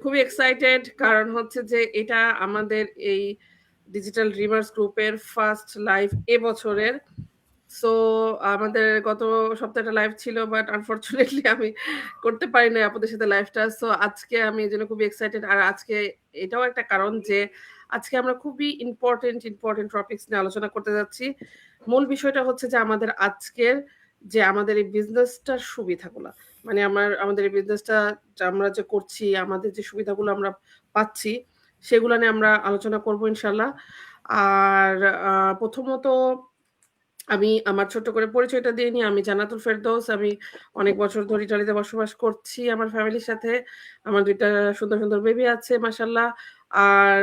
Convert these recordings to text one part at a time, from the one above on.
খুবই এক্সাইটেড, কারণ হচ্ছে যে এটা আমাদের এই ডিজিটাল ড্রিমার্স গ্রুপের ফার্স্ট লাইভ এবছরের। সো আমাদের গত সপ্তাহে একটা লাইভ ছিল, বাট আনফরচুনেটলি আমি করতে পারি না আপনাদের সাথে লাইভটা। সো আজকে আমি এই জন্য খুবই এক্সাইটেড। আর আজকে এটাও একটা কারণ যে আজকে আমরা খুবই ইম্পর্টেন্ট টপিকস নিয়ে আলোচনা করতে যাচ্ছি। মূল বিষয়টা হচ্ছে যে আমাদের এই বিজনেসটার সুবিধাগুলা, মানে আমাদের এই বিজনেসটা আমরা যে করছি, আমাদের যে সুবিধাগুলো আমরা পাচ্ছি, সেগুলো নিয়ে আমরা আলোচনা করব ইনশাল্লাহ। আর প্রথমত আমি আমার ছোট্ট করে পরিচয়টা দিয়ে নিই। আমি জান্নাতুল ফেরদৌস। আমি অনেক বছর ধরে ইটালিতে বসবাস করছি আমার ফ্যামিলির সাথে। আমার ২ টা সুন্দর বেবি আছে মাশাআল্লাহ। আর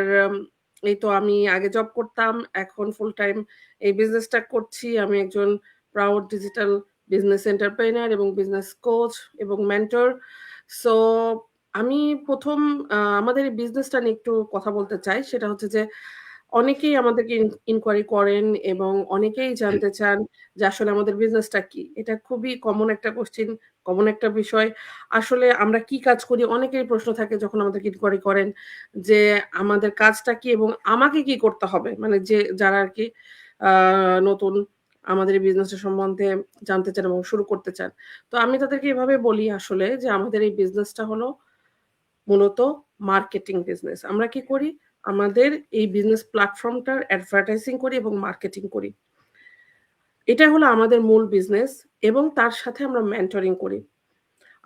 এই তো আমি আগে জব করতাম। এখন ফুল টাইম এই বিজনেসটা করছি। আমি একজন প্রাউড ডিজিটাল বিজনেস এন্টারপ্রেনার এবং বিজনেস কোচ এবং মেন্টর। সো আমি ১ম আমাদের এই বিজনেসটা নিয়ে একটু কথা বলতে চাই। সেটা হচ্ছে যে অনেকেই আমাদেরকে ইনকোয়ারি করেন এবং অনেকেই জানতে চান যে আসলে আমাদের বিজনেসটা কি? এটা খুবই কমন একটা কোয়েশ্চেন, কমন একটা বিষয়। আসলে আমরা কি কাজ করি? অনেকেরই প্রশ্ন থাকে যখন আমাদেরকে ইনকোয়ারি করেন যে আমাদের কাজটা কি এবং আমাকে কি করতে হবে? মানে যারা আরকি আ নতুন আমাদের এই বিজনেসটা সম্বন্ধে জানতে চান এবং শুরু করতে চান। তো আমি তাদেরকে এভাবে বলি আসলে যে আমাদের এই বিজনেসটা হলো মূলত মার্কেটিং বিজনেস। আমরা কি করি? আমাদের এই বিজনেস প্ল্যাটফর্মটার অ্যাডভার্টাইজিং করি এবং মার্কেটিং করি। এটা হলো আমাদের মূল বিজনেস এবং তার সাথে আমরা মেন্টরিং করি।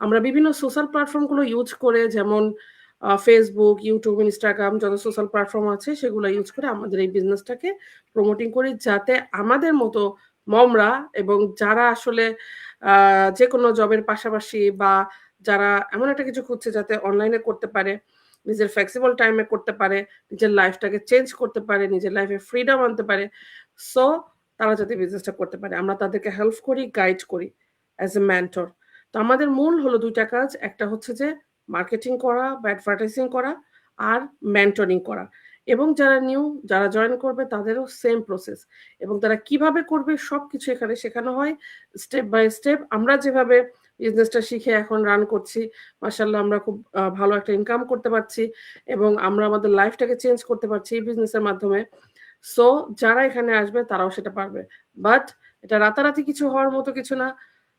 আমরা বিভিন্ন সোশ্যাল প্ল্যাটফর্ম গুলো ইউজ করে, যেমন Facebook, YouTube, Instagram যত সোশ্যাল প্ল্যাটফর্ম আছে সেগুলো ইউজ করে আমাদের এই বিজনেসটাকে প্রমোটিং করি, যাতে আমাদের মতো মমরা এবং যারা আসলে যেকোনো জবের পাশাপাশি বা যারা এমন একটা কিছু খুঁজছে যাতে অনলাইনে করতে পারে, নিজের ফ্লেক্সিবল টাইমে করতে পারে, নিজের লাইফটাকে চেঞ্জ করতে পারে, নিজের লাইফে ফ্রিডম আনতে পারে। সো তারা যাতে বিজনেসটা করতে পারে। আমরা তাদেরকে হেল্প করি, গাইড করি অ্যাজ এ মেন্টর। তো আমাদের মূল হলো ২ টা কাজ। একটা হচ্ছে যে মার্কেটিং করা বা অ্যাডভার্টাইজিং করা আর মেন্টরিং করা। এবং যারা জয়েন করবে তাদেরও সেম প্রসেস। এবং তারা কিভাবে করবে সবকিছু এখানে শেখানো হয় স্টেপ বাই স্টেপ। আমরা যেভাবে বিজনেসটা শিখে এখন রান করছি, মাশাআল্লাহ আমরা খুব ভালো একটা ইনকাম করতে পারছি এবং আমরা আমাদের লাইফটাকে চেঞ্জ করতে পারছি এই বিজনেসের মাধ্যমে। সো যারা এখানে আসবে তারাও সেটা পারবে। বাট এটা রাতারাতি কিছু হওয়ার মতো কিছু না।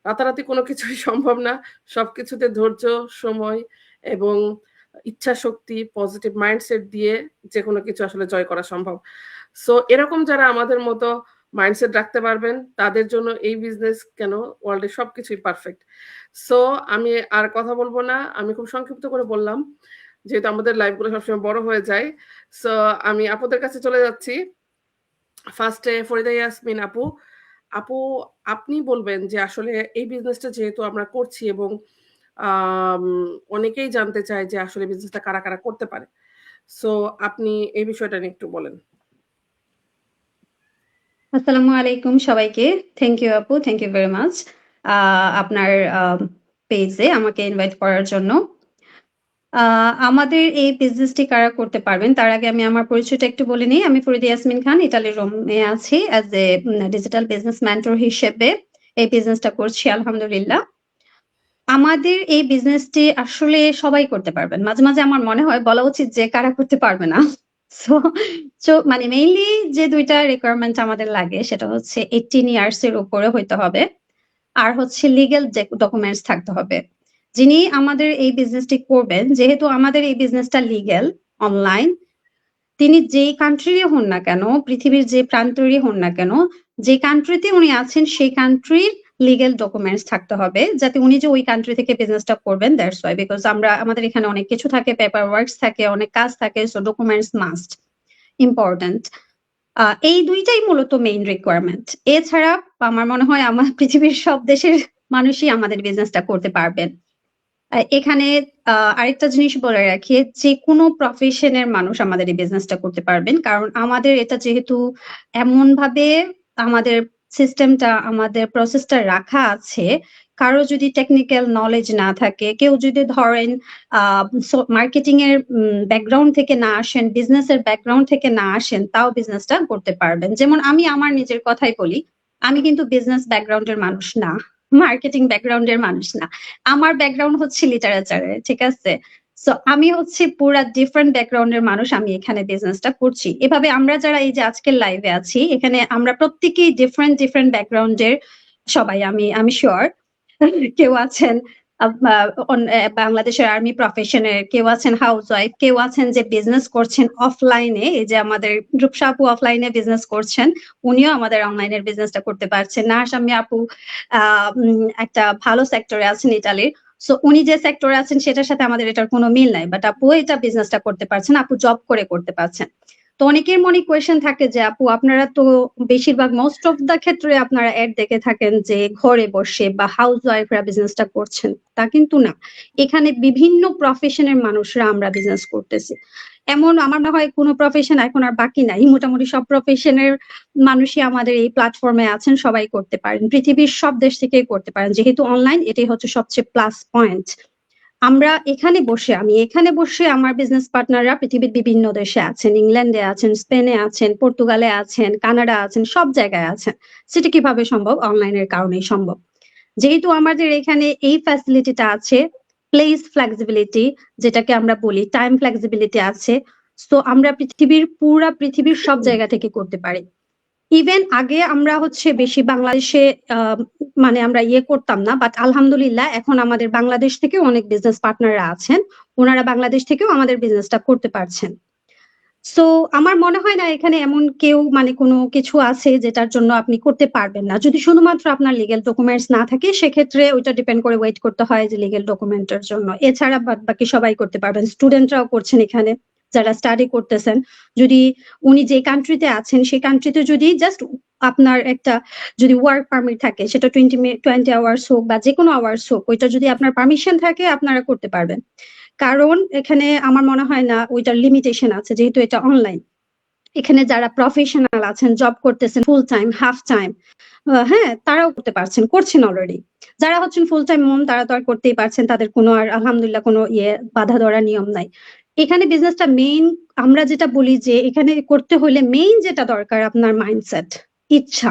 রাতারাতি কোনো কিছুই সম্ভব না। সবকিছুতে ধৈর্য, সময় এবং ইচ্ছাশক্তি, পজিটিভ মাইন্ডসেট দিয়ে যেকোনো কিছু আসলে জয় করা সম্ভব। সো এরকম যারা আমাদের মতো মাইন্ডসেট রাখতে পারবেন, তাদের জন্য এই বিজনেস কেন, ওয়ার্লড এর সবকিছুই পারফেক্ট। সো আমি আর কথা বলব না। আমি খুব সংক্ষিপ্ত করে বললাম। যেহেতু আমাদের লাইভ গুলো সবসময় বড় হয়ে যায়। সো আমি আপুদের কাছে চলে যাচ্ছি। ফার্স্ট এ ফরিদা ইয়াসমিন আপু। আপু, আপনি বলবেন যে আসলে এই বিজনেসটা যেহেতু আমরা করছি এবং আম অনেকেই জানতে চায় যে আসলে বিজনেসটা কারা করতে পারে। সো আপনি এই বিষয়টা নিয়ে একটু বলেন। আসসালামু আলাইকুম সবাইকে। থ্যাংক ইউ আপু, থ্যাংক ইউ ভেরি মাচ আপনার পেজে আমাকে ইনভাইট করার জন্য। আমাদের এই বিজনেসটি কারা করতে পারবেন তার আগে আমি আমার পরিচয়টা একটু বলে নিই। আমি ফরিদা ইয়াসমিন খান, ইতালির রোমে আছি as a digital business mentor হিসেবে এই বিজনেসটা করছি আলহামদুলিল্লাহ। আমাদের এই বিজনেসটি আসলে সবাই করতে পারবেন। মাঝে, মাঝে আমার মনে হয় বলা উচিত যে কারা করতে পারবে না। সো মানে মেইনলি যে ২ টা রিকোয়ারমেন্ট আমাদের লাগে সেটা হচ্ছে 18 ইয়ার্স এর উপরে হইতে হবে। আর হচ্ছে লিগ্যাল যে ডকুমেন্টস থাকতে হবে। যিনি আমাদের এই বিজনেসটি করবেন, যেহেতু আমাদের এই বিজনেসটা লিগ্যাল, অনলাইন, তিনি যেই কান্ট্রিরই হন না কেন, পৃথিবীর যে প্রান্তেরই হন না কেন, যে কান্ট্রিতে উনি আছেন সেই কান্ট্রির লিগ্যাল ডকুমেন্টস থাকতে হবে। যাতে উনি যে ওই কান্ট্রি থেকে বিজনেসটা করবেন, দ্যাটস ওয়াই। বিকজ আমাদের এখানে অনেক কিছু থাকে, পেপার ওয়ার্কস থাকে, অনেক কাজ থাকে। So documents must important. এই ২ টাই মূলত মেইন রিকোয়ারমেন্ট। এছাড়া আমার মনে হয় পৃথিবীর সব দেশের মানুষই আমাদের বিজনেসটা করতে পারবেন। এখানে আরেকটা জিনিস বলে রাখি, যেকোনো প্রফেশনের মানুষ আমাদের এই বিজনেসটা করতে পারবেন। কারণ আমাদের এটা যেহেতু এমনভাবে আমাদের সিস্টেমটা, আমাদের প্রসেসটা রাখা আছে, কারো যদি টেকনিক্যাল নলেজ না থাকে, কেউ যদি ধরেন মার্কেটিং এর ব্যাকগ্রাউন্ড থেকে না আসেন, বিজনেসের ব্যাকগ্রাউন্ড থেকে না আসেন, তাও বিজনেসটা করতে পারবেন। যেমন আমি আমার নিজের কথাই বলি, আমি কিন্তু বিজনেস ব্যাকগ্রাউন্ডের মানুষ না, মার্কেটিং ব্যাকগ্রাউন্ডের মানুষ না। আমার ব্যাকগ্রাউন্ড হচ্ছে লিটারেচারে, ঠিক আছে? সো আমি হচ্ছে পুরা ডিফারেন্ট ব্যাকগ্রাউন্ডের মানুষ, আমি এখানে বিজনেসটা করছি। এভাবে আমরা যারা এই যে আজকের লাইভে আছি, এখানে আমরা প্রত্যেকেই ডিফারেন্ট ডিফারেন্ট ব্যাকগ্রাউন্ডের সবাই। আমি শিওর কেউ আছেন বাংলাদেশের আর্মি প্রফেশনের, কেউ আছেন হাউসওয়াইফ, কেউ আছেন যে বিজনেস করছেন অফলাইনে। এই যে আমাদের রূপসা আপু অফলাইনে বিজনেস করছেন, উনিও আমাদের অনলাইনের বিজনেসটা করতে পারছেন। নাহাশামি আপু একটা ভালো সেক্টরে আছেন ইতালির। সো উনি যে সেক্টরে আছেন সেটার সাথে আমাদের এটার কোনো মিল নাই, বাট আপু এটা বিজনেসটা করতে পারছেন, আপু জব করে করতে পারছেন। তো অনেকের মনে কোয়েশ্চেন থাকে যে আপু আপনারা তো বেশিরভাগ মোস্ট অফ দা ক্ষেত্রে আপনারা অ্যাড দেখে থাকেন যে ঘরে বসে বা হাউস ওয়াইফরা বিজনেসটা করছেন, তা কিন্তু না। এখানে বিভিন্ন প্রফেশনের মানুষরা আমরা বিজনেস করতেছি। এমন আমার মনে হয় কোনো প্রফেশন এখন আর বাকি নাই, মোটামুটি সব প্রফেশনের মানুষই আমাদের এই প্ল্যাটফর্মে আছেন, সবাই করতে পারেন, পৃথিবীর সব দেশ থেকেই করতে পারেন, যেহেতু অনলাইন এটাই হচ্ছে সবচেয়ে প্লাস পয়েন্ট। আমি এখানে বসে আমার বিজনেস পার্টনাররা পৃথিবীর বিভিন্ন দেশে আছেন, ইংল্যান্ডে আছেন, স্পেনে আছেন, পর্তুগালে আছেন, কানাডা আছেন, সব জায়গায় আছেন। সেটা কিভাবে সম্ভব? অনলাইনের কারণেই সম্ভব। যেহেতু আমাদের এখানে এই ফ্যাসিলিটিটা আছে, প্লেস ফ্লেক্সিবিলিটি যেটাকে আমরা বলি, টাইম ফ্লেক্সিবিলিটি আছে, তো আমরা পৃথিবীর সব জায়গা থেকে করতে পারি। ইভেন আগে আমরা হচ্ছে বেশি বাংলাদেশে মানে আমরা করতাম না, বাট আলহামদুলিল্লাহ এখন আমাদের বাংলাদেশ থেকে অনেক বিজনেস পার্টনাররা আছেন, ওনারা বাংলাদেশ থেকেও আমাদের বিজনেসটা করতে পারছেন। সো আমার মনে হয় না এখানে এমন কেউ মানে কোনো কিছু আছে যেটার জন্য আপনি করতে পারবেন না। যদি শুধুমাত্র আপনার লিগেল ডকুমেন্টস না থাকে, সেক্ষেত্রে ওইটা ডিপেন্ড করে ওয়েট করতে হয় যে লিগেল ডকুমেন্টের জন্য। এছাড়া বাকি সবাই করতে পারবেন, স্টুডেন্টরাও করছেন এখানে যারা স্টাডি করতেছেন। যদি উনি যে কান্ট্রিতে আছেন সেই কান্ট্রিতে যদি জাস্ট আপনার একটা যদি ওয়ার্ক পারমিট থাকে, সেটা 20 আওয়ার্স হোক বা যে কোনো আওয়ার্স হোক, ওইটা যদি আপনার পারমিশন থাকে আপনারা করতে পারবেন। কারণ এখানে আমার মনে হয় না ওইটার লিমিটেশন আছে, যেহেতু এটা অনলাইন। এখানে যারা প্রফেশনাল আছেন, জব করতেছেন ফুল টাইম, হাফ টাইম, হ্যাঁ তারাও করতে পারছেন, করছেন অলরেডি। যারা হচ্ছেন ফুল টাইম মম, তারা তো আর করতেই পারছেন, তাদের কোনো আর আলহামদুলিল্লাহ কোনো বাধা ধরা নিয়ম নাই। এখানে বিজনেসটা মেইন, আমরা যেটা বলি যে এখানে করতে হলে মেইন যেটা দরকার আপনার মাইন্ডসেট, ইচ্ছা।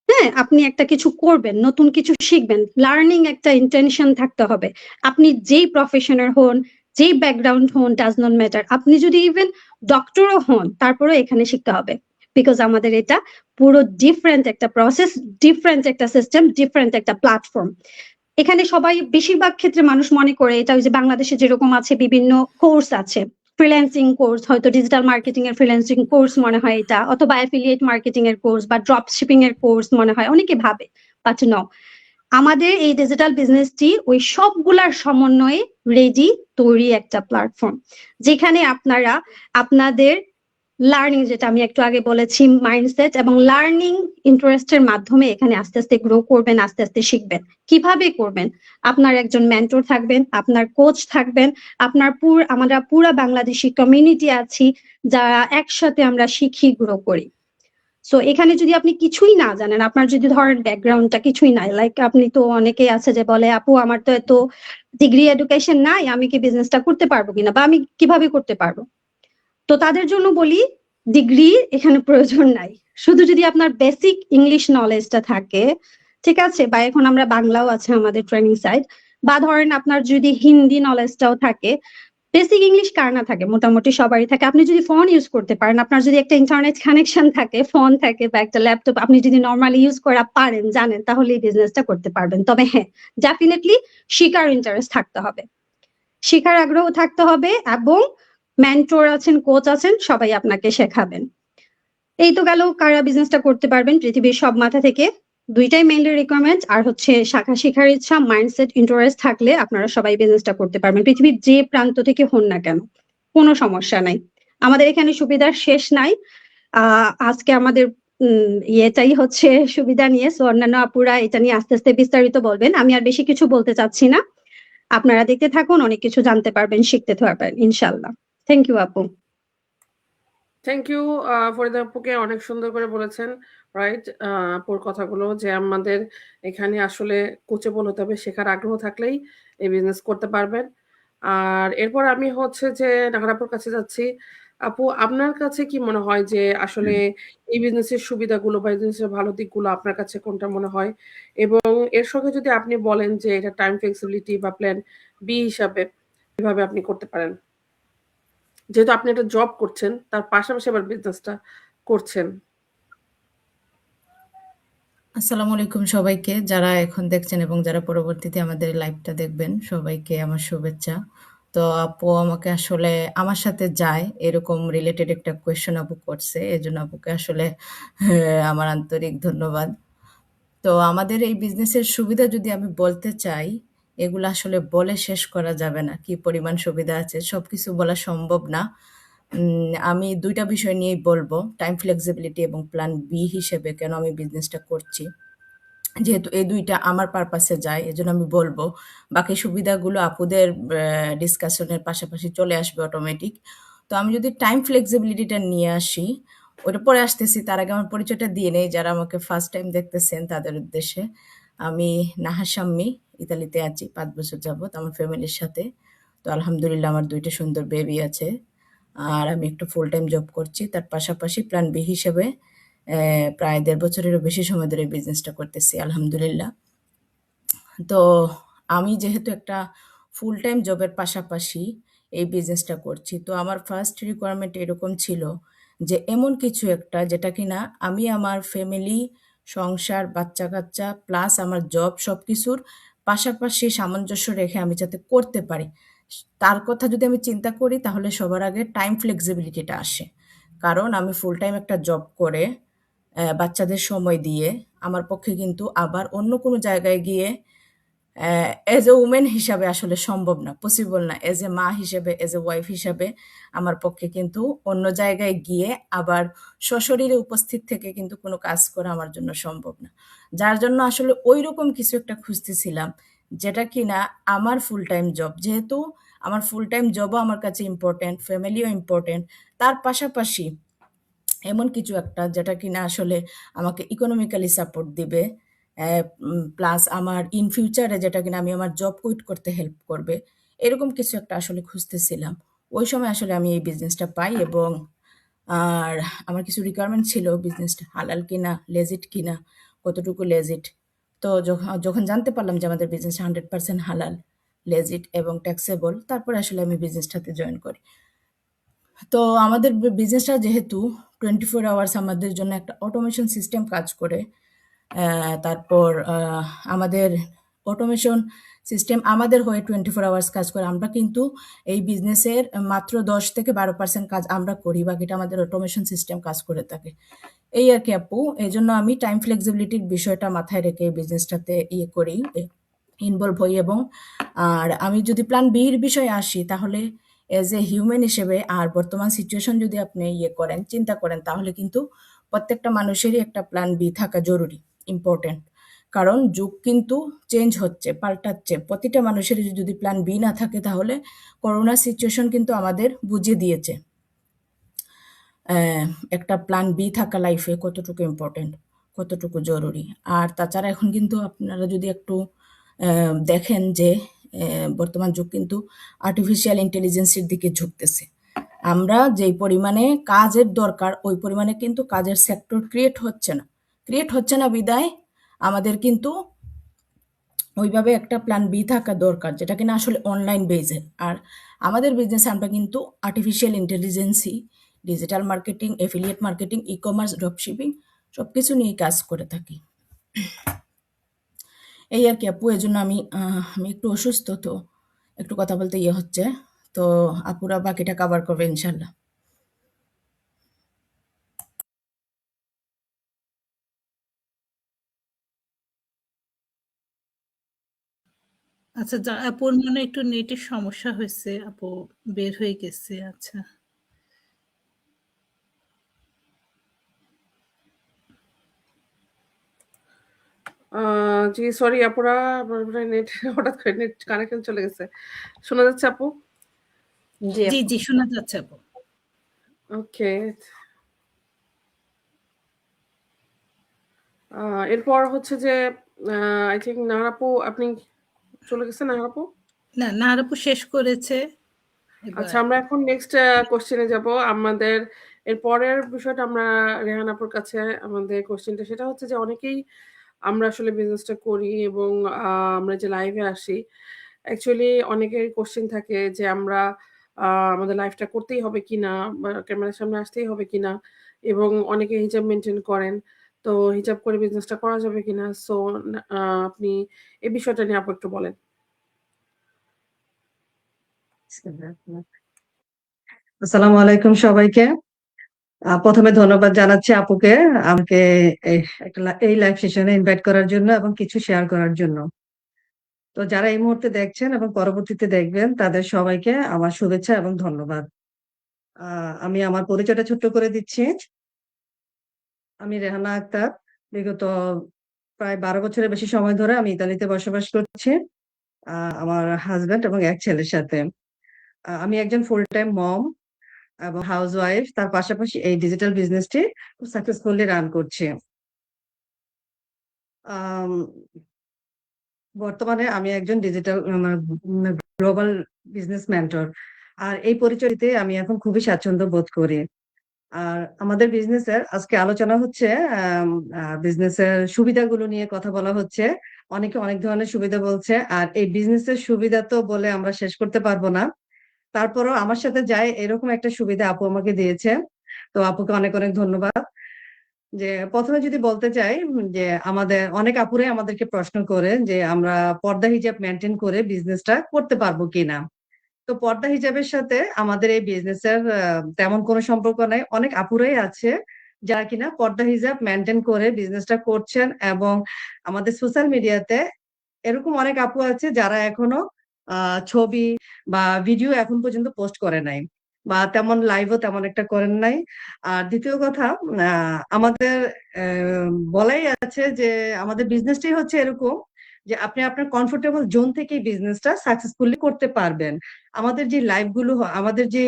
হ্যাঁ, আপনি একটা কিছু করবেন, নতুন কিছু শিখবেন, লার্নিং একটা ইন্টেনশন থাকতে হবে। আপনি যেই প্রফেশনের হন, যেই ব্যাকগ্রাউন্ড হন, ডাজ নট ম্যাটার। আপনি যদি ইভেন ডক্টরও হন, তারপরেও এখানে শিখতে হবে। বিকজ আমাদের এটা পুরো ডিফারেন্ট একটা প্রসেস, ডিফারেন্ট একটা সিস্টেম, ডিফারেন্ট একটা প্ল্যাটফর্ম। এখানে সবাই বেশিরভাগ ক্ষেত্রে মানুষ মনে করে এটা ওই যে বাংলাদেশে যেরকম আছে বিভিন্ন কোর্স আছে, ফ্রিল্যান্সিং কোর্স, হয়তো ডিজিটাল মার্কেটিং এর ফ্রিল্যান্সিং কোর্স মনে হয় এটা, অথবা অ্যাফিলিয়েট মার্কেটিং এর কোর্স বা ড্রপ শিপিং এর কোর্স মনে হয়, অনেকে ভাবে। বাট নো, আমাদের এই ডিজিটাল বিজনেসটি ওই সবগুলার সমন্বয়ে রেডি তৈরি একটা প্ল্যাটফর্ম, যেখানে আপনারা আপনাদের লার্নিং, যেটা আমি একটু আগে বলেছি, মাইন্ডসেট এবং লার্নিং ইন্টারেস্টের মাধ্যমে এখানে আস্তে আস্তে গ্রো করবেন, আস্তে আস্তে শিখবেন। কিভাবে করবেন? আপনার একজন মেন্টর থাকবেন, আপনার কোচ থাকবেন, আমরা পুরা বাংলাদেশি কমিউনিটি আছি যারা একসাথে আমরা শিখি, গ্রো করি। সো এখানে যদি আপনি কিছুই না জানেন, আপনার যদি ধরেন ব্যাকগ্রাউন্ডটা কিছুই নাই, লাইক আপনি তো অনেকেই আছে যে বলে আপু আমার তো এত ডিগ্রি এডুকেশন নাই, আমি কি বিজনেসটা করতে পারবো কিনা, বা আমি কিভাবে করতে পারবো? তো তাদের জন্য বলি ডিগ্রি এখানে প্রয়োজন নাই, শুধু যদি আপনার বেসিক ইংলিশ নলেজটা থাকে, ঠিক আছে, বা এখন আমরা বাংলাও আছে আমাদের ট্রেনিং সাইট, বা ধরেন আপনার যদি হিন্দি নলেজটাও থাকে। বেসিক ইংলিশ কার না থাকে? মোটামুটি সবারই থাকে। আপনি যদি ফোন ইউজ করতে পারেন, আপনার যদি একটা ইন্টারনেট কানেকশন থাকে, ফোন থাকে বা একটা ল্যাপটপ আপনি যদি নর্মালি ইউজ করা পারেন, জানেন, তাহলে এই বিজনেসটা করতে পারবেন। তবে হ্যাঁ, ডেফিনেটলি শিখার ইন্টারেস্ট থাকতে হবে, শিখার আগ্রহ থাকতে হবে, এবং মেন্টর আছেন, কোচ আছেন, সবাই আপনাকে শেখাবেন। এই তো গেল কারা বিজনেসটা করতে পারবেন পৃথিবীর সব মাথা থেকে। দুইটাই মেইনলি রিকোয়ারমেন্ট, আর হচ্ছে শাখা শেখার ইচ্ছা, মাইন্ডসেট, ইন্টারেস্ট থাকলে আপনারা সবাই বিজনেসটা করতে পারবেন, পৃথিবীর যে প্রান্ত থেকে হন না কেন, কোনো সমস্যা নাই। আমাদের এখানে সুবিধার শেষ নাই। আজকে আমাদের এটাই হচ্ছে সুবিধা নিয়ে, সো অন্যান্য আপুরা এটা নিয়ে আস্তে আস্তে বিস্তারিত বলবেন, আমি আর বেশি কিছু বলতে চাচ্ছি না। আপনারা দেখতে থাকুন, অনেক কিছু জানতে পারবেন, শিখতে পারবেন ইনশাল্লাহ। থ্যাংক ইউ আপু। থ্যাংক ইউ ফরিদা আপুকে, অনেক সুন্দর করে বলেছেন, রাইট, আপুর কথাগুলো, যে আমাদের এখানে আসলে কোচেবল হতে হবে, শেখার আগ্রহ থাকলেই এই বিজনেস করতে পারবেন। আর এরপর আমি হচ্ছে যে নাহার আপুর কাছে যাচ্ছি। আপু, আপনার কাছে কি মনে হয় যে আসলে এই বিজনেসের সুবিধাগুলো বা বিজনেসের ভালো দিকগুলো আপনার কাছে কোনটা মনে হয়? এবং এর সঙ্গে যদি আপনি বলেন যে এটা টাইম ফ্লেক্সিবিলিটি বা প্ল্যান বি হিসাবে কিভাবে আপনি করতে পারেন? যেহেতু আপনি একটা জব করছেন, তার পাশাপাশি আবার বিজনেসটা করছেন। আসসালামু আলাইকুম সবাইকে। যারা এখন দেখছেন এবং যারা পরবর্তীতে আমাদের লাইভটা দেখবেন, সবাইকে আমার শুভেচ্ছা। তো আপু আমাকে আসলে আমার সাথে যায় এরকম রিলেটেড একটা কোয়েশ্চেন আপু করছে। এজন্য আপুকে আসলে আমার আন্তরিক ধন্যবাদ। তো আমাদের এই বিজনেসের সুবিধা যদি আমি বলতে চাই, এগুলো আসলে বলে শেষ করা যাবে না। কি পরিমাণ সুবিধা আছে সবকিছু বলা সম্ভব না। আমি ২ টা বিষয় নিয়েই বলবো। টাইম ফ্লেক্সিবিলিটি এবং প্ল্যান বি হিসেবে কেন আমি বিজনেসটা করছি। যেহেতু এই ২ টা আমার পারপাসে যায়, এজন্য আমি বলবো। বাকি সুবিধাগুলো আপুদের ডিসকাশনের পাশাপাশি চলে আসবে অটোমেটিক। তো আমি যদি টাইম ফ্লেক্সিবিলিটিটা নিয়ে আসি, ওটা পরে আসতেছি। তার আগে আমার পরিচয়টা দিয়ে নেই, যারা আমাকে ফার্স্ট টাইম দেখতেছেন তাদের উদ্দেশ্যে। আমি নাহা শাম্মী, ইতালিতে আছি ৫ বছর যাবৎ আমার ফ্যামিলির সাথে। তো আলহামদুলিল্লাহ আমার ২ টা সুন্দর বেবি আছে। আর আমি একটা ফুল টাইম জব করছি। তার পাশাপাশি প্ল্যান বি হিসেবে প্রায় ১.৫ বছরেরও বেশি সময় ধরে এই বিজনেসটা করতেছি আলহামদুলিল্লাহ। তো আমি যেহেতু একটা ফুল টাইম জবের পাশাপাশি এই বিজনেসটা করছি, তো আমার ফার্স্ট রিকোয়ারমেন্ট এরকম ছিল যে এমন কিছু একটা যেটা কিনা আমি আমার ফ্যামিলি, সংসার, বাচ্চা-কাচ্চা প্লাস আমার জব সবকিছুর পাশাপাশি সামঞ্জস্য রেখে আমি যাতে করতে পারি। তার কথা যদি আমি চিন্তা করি তাহলে সবার আগে টাইম ফ্লেক্সিবিলিটিটা আসে। কারণ আমি ফুল টাইম একটা জব করে বাচ্চাদের সময় দিয়ে আমার পক্ষে কিন্তু আবার অন্য কোনো জায়গায় গিয়ে অ্যাজ এ উমেন হিসাবে আসলে সম্ভব না, পসিবল না। অ্যাজ এ মা হিসেবে, অ্যাজ এ ওয়াইফ হিসাবে আমার পক্ষে কিন্তু অন্য জায়গায় গিয়ে আবার সশরীরে উপস্থিত থেকে কিন্তু কোনো কাজ করা আমার জন্য সম্ভব না। যার জন্য আসলে ঐরকম কিছু একটা খুঁজতেছিলাম, যেটা কিনা আমার ফুল টাইম জব। যেহেতু আমার ফুল টাইম জবও আমার কাছে ইম্পোর্টেন্ট, ফ্যামিলিও ইম্পোর্টেন্ট। তার পাশাপাশি এমন কিছু একটা যেটা কিনা আসলে আমাকে ইকোনমিক্যালি সাপোর্ট দিবে। প্লাস আমার ইন ফিউচারে যেটা কিনা আমি আমার জব কুইট করতে হেল্প করবে। এরকম কিছু একটা আসলে খুঁজতেছিলাম। ওই সময় আসলে আমি এই বিজনেসটা পাই এবং আর আমার কিছু রিকোয়ারমেন্ট ছিল বিজনেসটা হালাল কিনা, লেজিট কিনা, কতটুকু লেজিট। তো যখন জানতে পারলাম যে আমাদের বিজনেসটা 100% হালাল, লেজিট এবং ট্যাক্সেবল, তারপরে আসলে আমি বিজনেসটাতে জয়েন করি। তো আমাদের বিজনেসটা যেহেতু 24 আওয়ার্স আমাদের জন্য একটা অটোমেশন সিস্টেম কাজ করে। তারপর আমাদের অটোমেশন সিস্টেম আমাদের হয়ে 24 আওয়ার্স কাজ করে। আমরা কিন্তু এই বিজনেসের মাত্র 10-12% কাজ আমরা করি। বাকিটা আমাদের অটোমেশন সিস্টেম কাজ করে থাকে। এই আরকি আপু। এজন্য আমি টাইম ফ্লেক্সিবিলিটির বিষয়টা মাথায় রেখে এই বিজনেসটাতে করি, ইনভলভ হই এবং আর আমি যদি প্ল্যান বি এর বিষয়ে আসি তাহলে এজ এ হিউম্যান হিসেবে আর বর্তমান সিচুয়েশন যদি আপনি করেন, চিন্তা করেন তাহলে কিন্তু প্রত্যেকটা মানুষেরই একটা প্ল্যান বি থাকা জরুরি, ইম্পোর্টেন্ট। কারণ যুগ কিন্তু চেঞ্জ হচ্ছে, পাল্টাচ্ছে। প্রতিটা মানুষেরই যদি প্ল্যান বি না থাকে তাহলে করোনা সিচুয়েশন কিন্তু আমাদের বুঝিয়ে দিয়েছে একটা প্ল্যান বি থাকা লাইফে কতটুকু ইম্পর্টেন্ট, কতটুকু জরুরি। আর তাছাড়া এখন কিন্তু আপনারা যদি একটু দেখেন যে বর্তমান যুগ কিন্তু আর্টিফিশিয়াল ইন্টেলিজেন্সের দিকে ঝুঁকতেছে। আমরা যেই পরিমাণে কাজের দরকার ওই পরিমাণে কিন্তু কাজের সেক্টর ক্রিয়েট হচ্ছে না। ক্রিয়েট হচ্ছে না বিদায় আমাদের কিন্তু ওইভাবে একটা প্ল্যান বি থাকা দরকার যেটা কিনা আসলে অনলাইন বেজে। আর আমাদের বিজনেসে আমরা কিন্তু আর্টিফিশিয়াল ইন্টেলিজেন্সই digital marketing, affiliate marketing, e-commerce, dropshipping সবকিছু নিয়েই কাজ করে থাকি। এই আর কি আপু। এজন্য আমি একটু অসুস্থ, তো একটু কথা বলতে হচ্ছে। তো আপুরা বাকিটা কভার করবে ইনশাল্লাহ। আচ্ছা, আপুর মনে একটু নেটের সমস্যা হয়েছে, আপু বের হয়ে গেছে। আচ্ছা, জি সরি আপুরা, আমার নেট হঠাৎ করে নেট কানেকশন চলে গেছে। শোনা যাচ্ছে আপু? জি জি শোনা যাচ্ছে আপু। ওকে। এরপর হচ্ছে যে আই থিঙ্ক নাহার আপু, আপনি চলে গেছেন নাহার আপু? না, নাহার আপু শেষ করেছে। আচ্ছা, আমরা এখন নেক্সট কোশ্চেনে যাব। আমাদের এর পরের বিষয়টা আমরা রেহান আপুর কাছে আমাদের কোশ্চেনটা সেটা হচ্ছে যে অনেকেই আমরা আসলে বিজনেসটা করি এবং আমরা যে লাইভে আসি অ্যাকচুয়ালি অনেকের কোশ্চেন থাকে যে আমরা আমাদের লাইফটা করতেই হবে কিনা বা ক্যামেরার সামনে আসতেই হবে কিনা, এবং অনেকে হিজাব মেনটেন করেন। তো হিজাব করে বিজনেসটা করা যাবে কিনা? সো আপনি এই বিষয়টা নিয়ে আপু একটু বলেন। আসসালামু আলাইকুম সবাইকে। প্রথমে ধন্যবাদ জানাচ্ছি আপুকে আমাকে এই লাইভ সেশনে ইনভাইট করার জন্য এবং কিছু শেয়ার করার জন্য। তো যারা এই মুহূর্তে দেখছেন এবং পরবর্তীতে দেখবেন তাদের সবাইকে আমার শুভেচ্ছা এবং ধন্যবাদ। আমি আমার পরিচয়টা ছোট্ট করে দিচ্ছি। আমি রেহানা আক্তার। বিগত প্রায় 12 বছরের বেশি সময় ধরে আমি ইতালিতে বসবাস করছি আমার হাজবেন্ড এবং এক ছেলের সাথে। আমি একজন ফুল টাইম মম এবং হাউসওয়াইফ, তার পাশাপাশি এই ডিজিটাল বিজনেসটি খুব সাকসেসফুলি রান করছি। আম, বর্তমানে আমি একজন ডিজিটাল গ্লোবাল বিজনেস মেন্টর, আর এই পরিচয়তে আমি এখন খুবই স্বাচ্ছন্দ্য বোধ করি। আর আমাদের বিজনেসের আজকে আলোচনা হচ্ছে বিজনেসের সুবিধাগুলো নিয়ে কথা বলা হচ্ছে। অনেকে অনেক ধরনের সুবিধা বলছে, আর এই বিজনেসের সুবিধা তো বলে আমরা শেষ করতে পারবো না। তারপরও আমার সাথে যায় এরকম একটা সুবিধা আপু আমাকে দিয়েছে। তো আপুকে অনেক অনেক ধন্যবাদ। যে প্রথমে যদি বলতে চাই যে আমাদের অনেক আপুরাই আমাদেরকে প্রশ্ন করে যে আমরা পর্দা হিজাব মেনটেন করে বিজনেসটা করতে পারবো কিনা। তো পর্দা হিজাবের সাথে আমাদের এই বিজনেসের তেমন কোনো সম্পর্ক নাই। অনেক আপুরাই আছে যারা কিনা পর্দা হিজাব মেনটেন করে বিজনেসটা করছেন, এবং আমাদের সোশ্যাল মিডিয়াতে এরকম অনেক আপু আছে যারা এখনো ছবি বা ভিডিও এখন পর্যন্ত পোস্ট করে নাই, বা তেমন লাইভও তেমন একটা করেন নাই। আর দ্বিতীয় কথা, আমাদের বলাই আছে যে আমাদের বিজনেসটাই হচ্ছে এরকম যে আপনি আপনার কমফোর্টেবল জোন থেকেই বিজনেসটা সাকসেসফুলি করতে পারবেন। আমাদের যে লাইভ গুলো আমাদের যে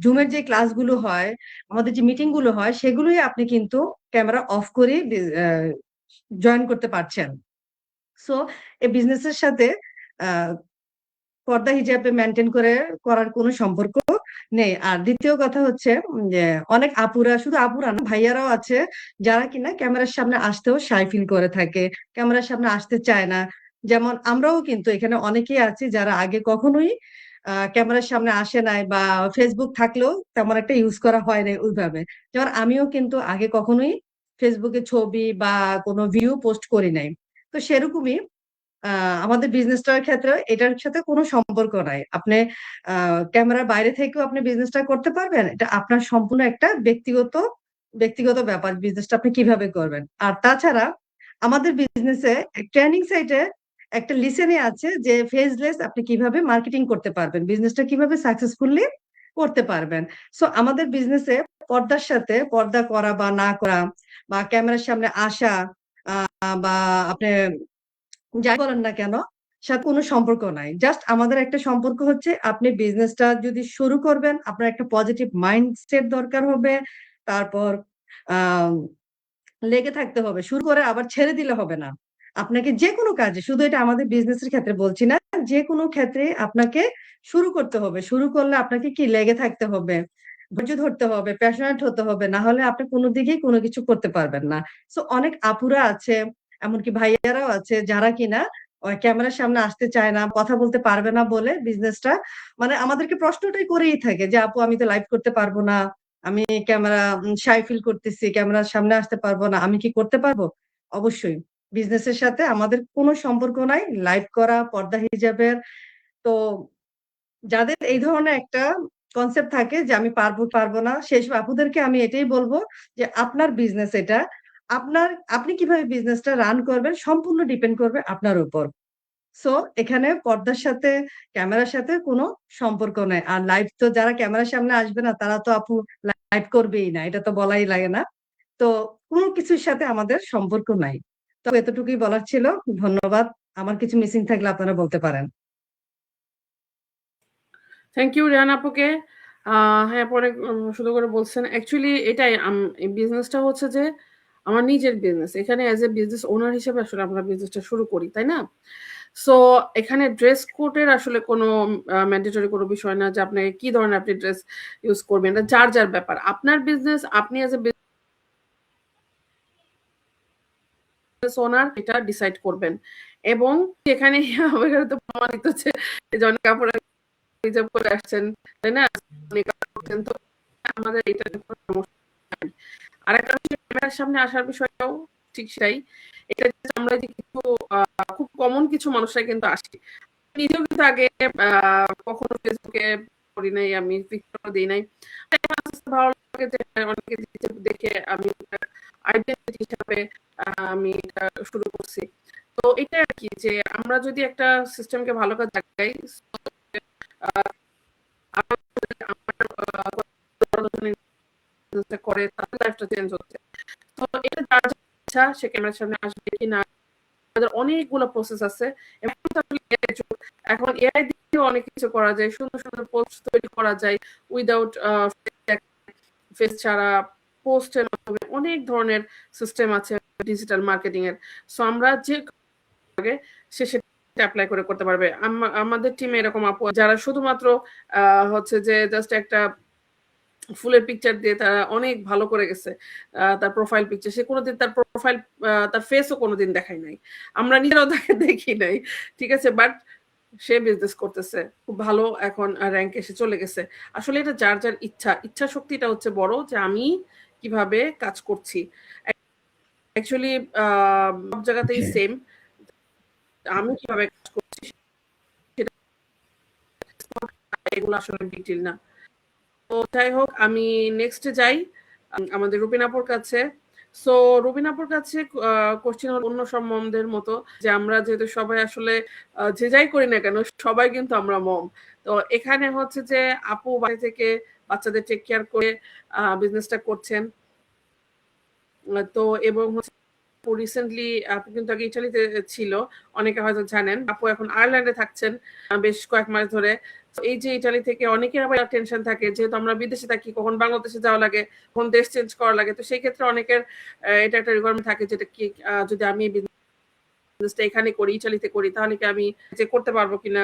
জুমের যে ক্লাসগুলো হয়, আমাদের যে মিটিং গুলো হয়, সেগুলোই আপনি কিন্তু ক্যামেরা অফ করে জয়েন করতে পারছেন। সো এই বিজনেসের সাথে আহ পর্দা হিজাবে মেনটেন করে করার কোনো সম্পর্ক নেই। আর দ্বিতীয় কথা হচ্ছে যে অনেক আপুরা, শুধু আপুরা না, ভাইয়ারাও আছে যারা কিনা ক্যামেরার সামনে আসতেও শাই ফিল করে থাকে, ক্যামেরার সামনে আসতে চায় না। যেমন আমরাও কিন্তু এখানে অনেকেই আছি যারা আগে কখনোই ক্যামেরার সামনে আসে নাই, বা ফেসবুক থাকলেও তেমন একটা ইউজ করা হয় নাই ওইভাবে। যেমন আমিও কিন্তু আগে কখনোই ফেসবুকে ছবি বা কোনো ভিউ পোস্ট করি নাই। তো সেরকমই আমাদের বিজনেসটার ক্ষেত্রে এটার সাথে কোনো সম্পর্ক নাই। আপনি ক্যামেরার বাইরে থেকেও আপনি বিজনেসটা করতে পারবেন। এটা আপনার সম্পূর্ণ একটা ব্যক্তিগত ব্যাপার, বিজনেসটা আপনি কিভাবে করবেন। আর তাছাড়া আমাদের বিজনেসে ট্রেনিং সাইটে একটা লিসেনে আছে যে ফেসলেস আপনি কিভাবে মার্কেটিং করতে পারবেন, বিজনেসটা কিভাবে সাকসেসফুলি করতে পারবেন। সো আমাদের বিজনেসে পর্দার সাথে পর্দা করা বা না করা, বা ক্যামেরার সামনে আসা, বা আপনি যাই বলেন না কেন, সাথে কোনো সম্পর্ক নাই। জাস্ট আমাদের একটা সম্পর্ক হচ্ছে আপনি বিজনেসটা যদি শুরু করবেন, আপনার একটা পজিটিভ মাইন্ডসেট দরকার হবে। তারপর আম লেগে থাকতে হবে। শুরু করে আবার ছেড়ে দিলে হবে না। আপনাকে যেকোনো কাজে, শুধু এটা আমাদের বিজনেসের ক্ষেত্রে বলছি না, যেকোনো ক্ষেত্রে আপনাকে শুরু করতে হবে। শুরু করলে আপনাকে কি লেগে থাকতে হবে, ধৈর্য ধরতে হবে, প্যাশনেট হতে হবে। না হলে আপনি কোনো দিকেই কোনো কিছু করতে পারবেন না। সো অনেক আপুরা আছে, এমনকি ভাইয়ারাও আছে যারা কিনা ক্যামেরার সামনে আসতে চায় না, কথা বলতে পারবে না বলে বিজনেসটা, মানে আমাদেরকে প্রশ্নটাই করেই থাকে যে আপু আমি তো লাইভ করতে পারবো না, আমি ক্যামেরা শাই ফিল করতেছি, ক্যামেরার সামনে আসতে পারবো না, আমি কি করতে পারবো? অবশ্যই। বিজনেসের সাথে আমাদের কোনো সম্পর্ক নাই লাইভ করা, পর্দা হিজাবের। তো যাদের এই ধরনের একটা কনসেপ্ট থাকে যে আমি পারবো পারবো না, সেসব আপুদেরকে আমি এটাই বলবো যে আপনার বিজনেস এটা, আপনি কিভাবে বিজনেসটা রান করবেন সম্পূর্ণ ডিপেন্ড করবে আপনার উপর। সো এখানে পর্দার সাথে, ক্যামেরার সাথে কোনো সম্পর্ক নাই। আর লাইভ তো যারা ক্যামেরার সামনে আসবে না তারা তো আপু লাইভ করবেই না, এটা তো বলাই লাগে না। তো কোনো কিছুর সাথে আমাদের সম্পর্ক নাই। তো এতটুকুই বলার ছিল। ধন্যবাদ। আমার কিছু মিসিং থাকলে আপনারা বলতে পারেন। থ্যাংক ইউ রেহান আপুকে। হ্যাঁ, আপু অনেক সুন্দর করে বলছেন। অ্যাকচুয়ালি এটাই এই বিজনেসটা হচ্ছে যে আমার নিজের বিজনেস। এখানে অ্যাজ এ বিজনেস ওনার হিসেবে আসলে আমরা বিজনেসটা শুরু করি, তাই না? সো এখানে ড্রেস কোডের আসলে কোনো ম্যান্ডেটরি কোনো বিষয় না যে আপনাকে কি ধরনের আপনি ড্রেস ইউজ করবেন। এটা যার, যার ব্যাপার। আপনার বিজনেস আপনি অ্যাজ এ ওনার এটা ডিসাইড করবেন এবং এখানে তো প্রমাণিত যে অনেক কাপড় রিজার্ভ করে আসছেন, তাই না? তো আমাদের এটা কোনো সমস্যা নাই। আর একটা হচ্ছে ক্যামেরার সামনে আসার বিষয়টাও ঠিক সেটাই। এটা আমরা যে কিছু খুব কমন কিছু মানুষরা কিন্তু আসি। নিজেও কিন্তু আগে কখনো ফেসবুকে করি নাই, আমি পিকচারও দিই নাই। ভালো লাগে যে অনেকে দেখে আমি আইডেন্টিটি হিসাবে আমি এটা শুরু করছি। তো এটা আর কি যে আমরা যদি একটা সিস্টেমকে ভালো কাজ লাগাই করে তাদের লাইফটা চেঞ্জ হচ্ছে। তো এটা যার ইচ্ছা সে ক্যামেরার সামনে আসবে কিনা, আমাদের অনেকগুলো প্রসেস আছে। এখন এআই দিয়েও অনেক কিছু করা যায়, সুন্দর সুন্দর পোস্ট তৈরি করা যায় উইদাউট ফেস ছাড়া, পোস্টের মাধ্যমে অনেক ধরনের সিস্টেম আছে ডিজিটাল মার্কেটিং এর। সো আমরা যে আগে সে সেটা অ্যাপ্লাই করে করতে পারবে। আমাদের টিমে এরকম আপু যারা শুধুমাত্র হচ্ছে যে জাস্ট একটা ফুলের পিকচার দিয়ে তারা অনেক ভালো করে গেছে, তার প্রোফাইল পিকচার, সে কোনোদিন তার প্রোফাইল তার ফেসও কোনোদিন দেখাই নাই, আমরা নিজেরাও তাকে দেখি নাই, ঠিক আছে, বাট সে বিজনেস করতেছে খুব ভালো, এখন র্যাঙ্ক এসে চলে গেছে। আসলে এটা যার যার ইচ্ছা শক্তিটা হচ্ছে বড়, যে আমি কিভাবে কাজ করছি। অ্যাকচুয়ালি সব জায়গাতেই সেম, আমি কিভাবে কাজ করছি এগুলো আসলে ডিটেইল না। তো যাই হোক, আমি নেক্সটে যাই আমাদের রুবিন আপুর কাছে। সো রুবিন আপুর কাছে কোশ্চেন হল অন্য সব মমদের মতো, যে আমরা যেহেতু সবাই আসলে যে যাই করি না কেন সবাই কিন্তু আমরা মম। তো এখানে হচ্ছে যে আপু বাড়ি থেকে বাচ্চাদের টেক কেয়ার করে বিজনেসটা করছেন। তো এবং হচ্ছে রিসেন্টলি আপু কিন্তু আগে ইটালিতে ছিল, অনেকে হয়তো জানেন। আপু এখন আয়ারল্যান্ডে থাকছেন বেশ কয়েক মাস ধরে। এই যে ইটালি থেকে অনেকের আবার টেনশন থাকে, যেহেতু আমরা বিদেশে থাকি, কখন বাংলাদেশে যাওয়া লাগে, কখন দেশ চেঞ্জ করা লাগে। তো সেই ক্ষেত্রে অনেকের এটা একটা রিকোয়ারমেন্ট থাকে, যেটা কি যদি আমি বিজনেসটা এখানে করি, ইটালিতে করি, তাহলে কি আমি যে করতে পারবো কিনা।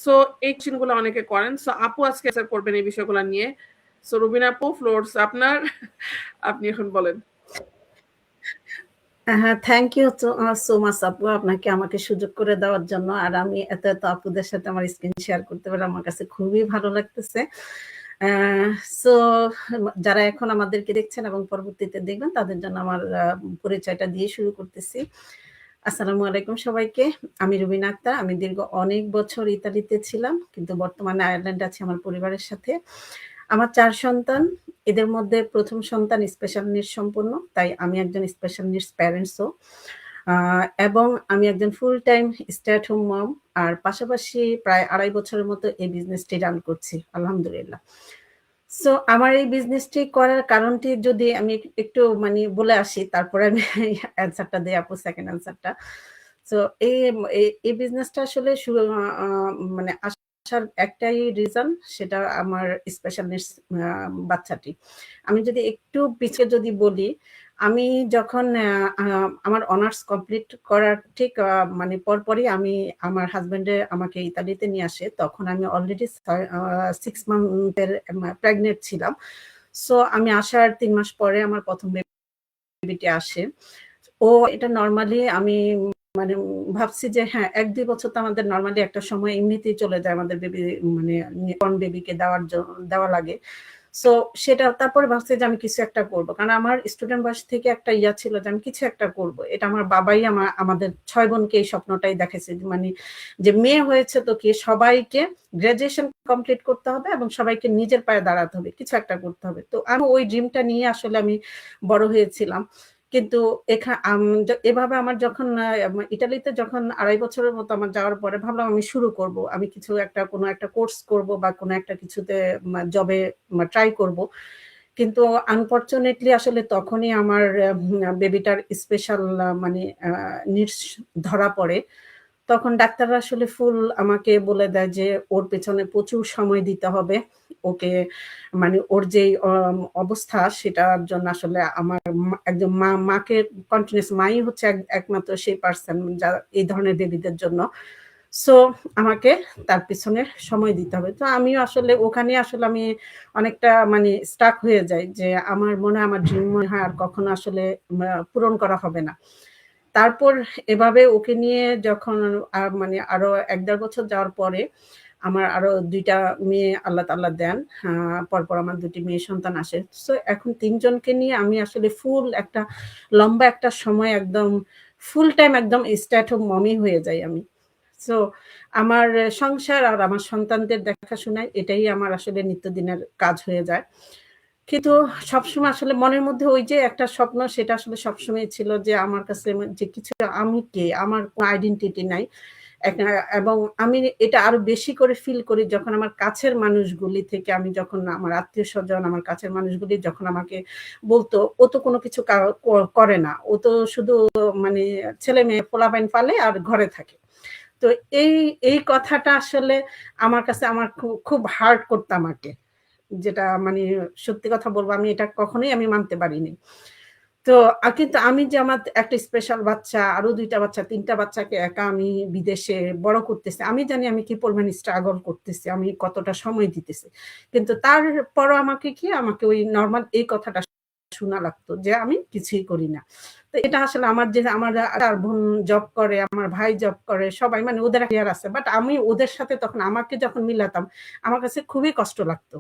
সো এই কোশ্চেনগুলো অনেকে করেন। সো আপু আজকে অ্যান্সার করবেন এই বিষয়গুলো নিয়ে। সো রুবিন আপু, ফ্লোরস আপনার, আপনি এখন বলেন। হ্যাঁ, থ্যাংক ইউ সো মাচ আপু, আপনাকে আমাকে সুযোগ করে দেওয়ার জন্য। আর আমি এত আপুদের সাথে আমার স্ক্রিন শেয়ার করতে পারে আমার কাছে খুবই ভালো লাগতেছে। সো যারা এখন আমাদেরকে দেখছেন এবং পরবর্তীতে দেখবেন তাদের জন্য আমার পরিচয়টা দিয়ে শুরু করতেছি। আসসালামু আলাইকুম সবাইকে। আমি রুবিনা আক্তার। আমি দীর্ঘ অনেক বছর ইতালিতে ছিলাম, কিন্তু বর্তমানে আয়ারল্যান্ডে আছি আমার পরিবারের সাথে। আমার 4 সন্তান, এদের মধ্যে প্রথম সন্তান স্পেশাল নিডস সম্পন্ন, তাই আমি একজন স্পেশাল নিডস প্যারেন্টসও, এবং আমি একজন full time stay at home mom. আর পাশাপাশি প্রায় 2.5 বছরের মতো এই বিজনেসটি রান করছি, আলহামদুলিল্লাহ। সো আমার এই বিজনেসটি করার কারণটি যদি আমি একটু মানে বলে আসি, তারপরে আমি অ্যান্সারটা দিই আপু, সেকেন্ড অ্যান্সারটা। সো এই বিজনেসটা আসলে মানে আসার একটাই রিজন, সেটা আমার স্পেশাল নিডস বাচ্চাটি। আমি যদি একটু পিছিয়ে যদি বলি, আমি যখন আমার অনার্স কমপ্লিট করার ঠিক মানে পরপরই আমি আমার হাজবেন্ডে আমাকে ইতালিতে নিয়ে আসে। তখন আমি অলরেডি 6 মান্থের প্রেগনেন্ট ছিলাম। সো আমি আসার 3 মাস পরে আমার প্রথম বেবিটি আসে। ও এটা নর্মালি আমি মানে ভাবছি যে হ্যাঁ 1-2 বছর তো আমাদের নর্মালি একটা সময় এমনিতেই চলে যায় আমাদের বেবি মানে বেবিকে দেওয়া লাগে। সো সেটা তারপরে ভাবছি যে আমি কিছু একটা করব, কারণ আমার স্টুডেন্ট বয়স থেকে একটা ইয়া ছিল যে আমি কিছু একটা করব। এটা আমার বাবাই আমাদের 6 বোনকে এই স্বপ্নটাই দেখাইছে, মানে যে মেয়ে হয়েছে তো কি সবাইকে গ্রাজুয়েশন কমপ্লিট করতে হবে এবং সবাইকে নিজের পায়ে দাঁড়াতে হবে, কিছু একটা করতে হবে। তো আমি ওই ড্রিমটা নিয়ে আসলে আমি বড় হয়েছিলাম। কিন্তু এভাবে আমার যখন ইটালিতে যখন 2.5 বছরের মতো আমার যাওয়ার পরে ভাবলাম আমি শুরু করব, আমি কিছু একটা কোনো একটা কোর্স করব বা কোনো একটা কিছুতে জবে ট্রাই করব। কিন্তু আনফরচুনেটলি আসলে তখনই আমার বেবিটার স্পেশাল মানে নিডস ধরা পড়ে। তখন ডাক্তাররা আসলে ফুল আমাকে বলে দেয় যে ওর পেছনে প্রচুর সময় দিতে হবে, ওকে মানে ওর যেই অবস্থা সেটার জন্য আসলে আমার একজন মাকে কন্টিনিউস মাই হচ্ছে একমাত্র সেই পার্সন যা এই ধরনের বেবিদের জন্য। সো আমাকে তার পিছনে সময় দিতে হবে। তো আমিও আসলে ওখানে আসলে আমি অনেকটা মানে স্টাক হয়ে যাই, যে আমার মনে হয় আমার ড্রিম মনে হয় আর কখনো আসলে পূরণ করা হবে না। তারপর এভাবে ওকে নিয়ে যখন মানে আরো ১-১.৫ বছর যাওয়ার পরে আমার আরো ২ টা মেয়ে আল্লাহ তাআলা দেন। পরপর আমার ২ টি মেয়ে সন্তান আসে। সো এখন ৩ জনকে নিয়ে আমি আসলে ফুল একটা লম্বা একটা সময় একদম ফুল টাইম একদম স্টে এট হোম মমি হয়ে যাই আমি। সো আমার সংসার আর আমার সন্তানদের দেখাশোনায় এটাই আমার আসলে নিত্যদিনের কাজ হয়ে যায়। কিন্তু সবসময় আসলে মনের মধ্যে ওই যে একটা স্বপ্ন সেটা আসলে সবসময় ছিল যে আমার কাছে যে কিছু আমি কে? আমার কোনো আইডেন্টিটি নাই। এবং আমি এটা আরো বেশি করে ফিল করি যখন আমার কাছের মানুষগুলি থেকে আমি যখন আমার আত্মীয়স্বজন, আমার কাছের মানুষগুলি যখন আমাকে বলতো, "ও তো কোনো কিছু করে না। ও তো শুধু মানে ছেলে-মেয়ে পোলাপাইন পালে আর ঘরে থাকে।" তো এই এই কথাটা আসলে আমার কাছে আমার খুব হার্ট করতো আমাকে। যেটা মানে সত্যি কথা বলবো আমি এটা কখনোই আমি মানতে পারিনি। তো কিন্তু আমি যে আমার একটা স্পেশাল বাচ্চা, আরো ২ টা বাচ্চা, ৩ টা বাচ্চাকে একা আমি বিদেশে বড় করতেছি। আমি জানি আমি কি পরিমাণ স্ট্রাগল করতেছি, আমি কতটা সময় দিতেছি। কিন্তু তারপরও আমাকে ওই নরমাল এই কথাটা শোনা লাগতো যে আমি কিছুই করি না। তো এটা আসলে আমার আর বোন জব করে, আমার ভাই জব করে, সবাই মানে ওদের ক্যারিয়ার আছে। বাট আমি ওদের সাথে তখন আমাকে যখন মিলাতাম, আমার কাছে খুবই কষ্ট লাগতো।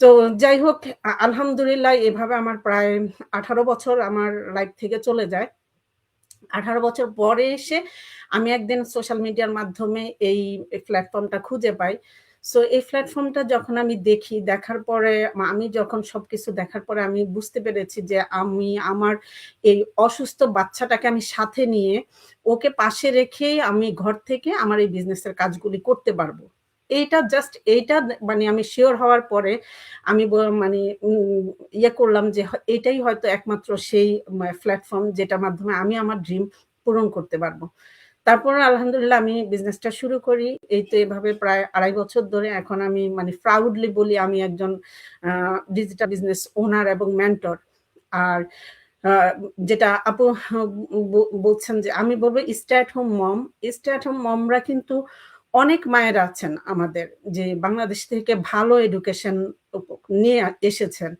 তো যাই হোক আলহামদুলিল্লাহ এভাবে আমার প্রায় ১৮ বছর আমার লাইফ থেকে চলে যায়। ১৮ বছর পরে এসে আমি একদিন সোশ্যাল মিডিয়ার মাধ্যমে এই প্ল্যাটফর্মটা খুঁজে পাই। সো এই প্ল্যাটফর্মটা যখন আমি দেখি, দেখার পরে আমি যখন সবকিছু দেখার পরে আমি বুঝতে পেরেছি যে আমি আমার এই অসুস্থ বাচ্চাটাকে আমি সাথে নিয়ে ওকে পাশে রেখেই আমি ঘর থেকে আমার এই বিজনেসের কাজগুলি করতে পারবো। এইটা মানে আমি সিওর হওয়ার পরে আমি মানে ইয়ে করলাম যে এটাই হয়তো একমাত্র সেই প্ল্যাটফর্ম যেটার মাধ্যমে আমি আমার ড্রিম পূরণ করতে পারবো। তারপর আলহামদুলিল্লাহ আমি বিজনেসটা শুরু করি। এই তো এভাবে প্রায় ২.৫ বছর ধরে এখন আমি মানে প্রাউডলি বলি আমি একজন ডিজিটাল বিজনেস ওনার এবং মেন্টর। আর আ যেটা আপু বলছেন যে আমি বলব stay at home mom. Stay at home মমরা কিন্তু অনেক মায়েরা আছেন আমাদের যে বাংলাদেশ থেকে ভালো এডুকেশন নিয়ে এসেছেন।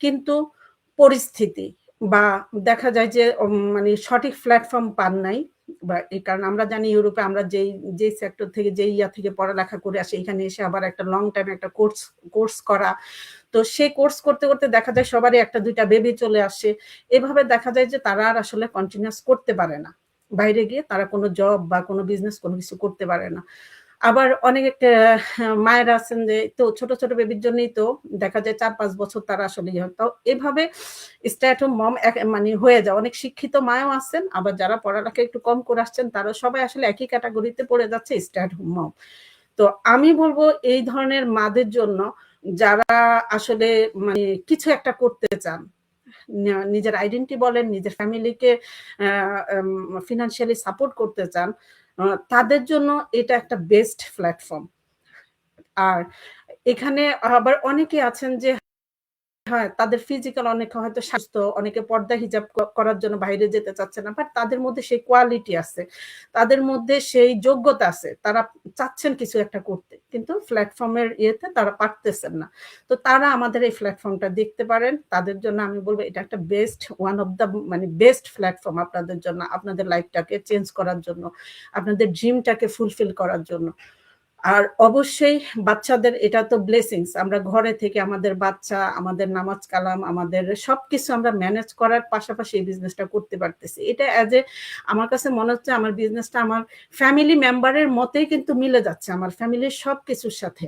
কিন্তু পরিস্থিতি বা দেখা যায় যে মানে সঠিক প্ল্যাটফর্ম পান নাই বা এই কারণে আমরা জানি ইউরোপে আমরা যেই সেক্টর থেকে যেই ইয়া থেকে পড়ালেখা করে আসি এখানে এসে আবার একটা লং টাইম একটা কোর্স করা। তো সেই কোর্স করতে, করতে দেখা যায় সবারই ১টা ২টা বেবি চলে আসে। এভাবে দেখা যায় যে তারা আর আসলে কন্টিনিউয়াস করতে পারে না। বাইরে গিয়ে তারা কোনো জব বা কোনো বিজনেস কোনো কিছু করতে পারে না। আবার অনেক মায়েরা আছেন যে তো ছোট, ছোট বেবির জন্যই তো দেখা যায় ৪-৫ বছর তারা আসলে ইয়ে হয়। তো এভাবে স্টে এট হোম মম মানে হয়ে যায়। অনেক শিক্ষিত মাও আছেন, আবার যারা পড়ালেখা একটু কম করে আসছেন তারা সবাই আসলে একই ক্যাটেগরিতে পড়ে যাচ্ছে স্টে এট হোম মম। তো আমি বলব এই ধরনের মাদের জন্য যারা আসলে মানে কিছু একটা করতে চান, নিজের আইডেন্টিটি বলেন, নিজের ফ্যামিলিকে ফিন্যান্সিয়ালি সাপোর্ট করতে চান, তাদের জন্য এটা একটা বেস্ট প্ল্যাটফর্ম। আর এখানে আবার অনেকে আছেন যে হ্যাঁ, তাদের ফিজিক্যাল অনেকে হয়তো স্বাস্থ্য, অনেকে পর্দা হিজাব করার জন্য বাইরে যেতে চাচ্ছে না। বাট তাদের মধ্যে সেই কোয়ালিটি আছে। তাদের মধ্যে সেই যোগ্যতা আছে। তারা চাচ্ছেন কিছু একটা করতে। কিন্তু প্ল্যাটফর্মের ইয়েতে তারা পারতেছেন না। তো তারা আমাদের এই প্ল্যাটফর্মটা দেখতে পারেন। তাদের জন্য আমি বলব এটা একটা ওয়ান অফ দ্য মানে বেস্ট প্ল্যাটফর্ম আপনাদের জন্য, আপনাদের লাইফটাকে চেঞ্জ করার জন্য, আপনাদের ড্রিমটাকে ফুলফিল করার জন্য। আর অবশ্যই বাচ্চাদের এটা তো ব্লেসিংস। আমরা ঘরে থেকে আমাদের বাচ্চা, আমাদের নামাজ কালাম, আমাদের সবকিছু আমরা ম্যানেজ করার পাশাপাশি এই বিজনেসটা করতে পারতেছি। এটা আমার কাছে মনে হচ্ছে আমার বিজনেসটা আমার ফ্যামিলি মেম্বারের মতোই কিন্তু মিলে যাচ্ছে আমার ফ্যামিলির সবকিছুর সাথে।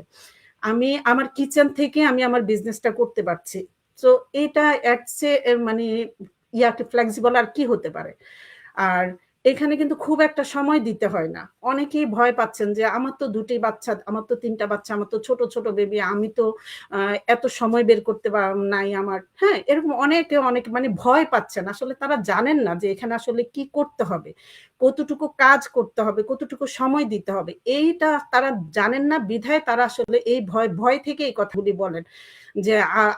আমি আমার কিচেন থেকে আমি আমার বিজনেসটা করতে পারছি। সো এটা এর চেয়ে মানে ফ্লেক্সিবল আর কি হতে পারে? আর এখানে কিন্তু খুব একটা সময় দিতে হয় না। অনেকেই ভয় পাচ্ছেন যে আমার তো ২ টি বাচ্চা, আমার তো ৩ টা বাচ্চা, আমার তো ছোট, ছোট বেবি। আমি তো এত সময় বের করতে নাই আমার। হ্যাঁ? এরকম অনেকে মানে ভয় পাচ্ছেন। আসলে তারা জানেন না যে এখানে আসলে কি করতে হবে। কতটুকু কাজ করতে হবে, কতটুকু সময় দিতে হবে। এইটা তারা জানেন না বিধায় তারা আসলে এই ভয় থেকে এই কথাগুলি বলেন। যে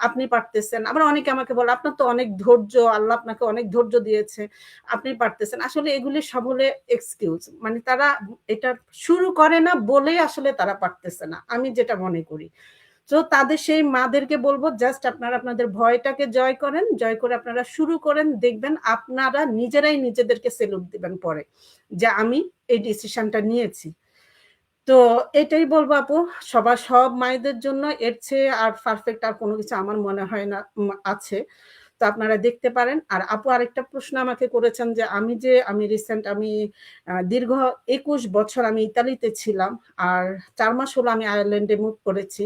আপনি পারতেছেন। আবার অনেকে আমাকে বলে, "আপনার তো অনেক ধৈর্য, আল্লাহ আপনাকে অনেক ধৈর্য দিয়েছে। আপনি পারতেছেন।" আসলে এগুলি সব হলে এক্সকিউজ। মানে তারা এটা শুরু করে না বলেই আসলে তারা পারতেছে না। আমি যেটা মনে করি। তো তাদের সেই মাদেরকে বলবো জাস্ট আপনারা আপনাদের ভয়টাকে জয় করেন, জয় করে আপনারা শুরু করেন, দেখবেন আপনারা নিজেরাই নিজেদেরকে সেলুট দিবেন পরে যে আমি এই ডিসিশনটা নিয়েছি। তো এটাই বলবো আপু, সব মায়েদের জন্য এর চেয়ে আর পারফেক্ট আর কোনো কিছু আমার মনে হয় না আছে। তো আপনারা দেখতে পারেন। আর আপু আরেকটা প্রশ্ন আমাকে করেছেন যে আমি রিসেন্ট দীর্ঘ 21 বছর আমি ইতালিতে ছিলাম, আর 4 মাস হলো আমি আয়ারল্যান্ডে মুভ করেছি।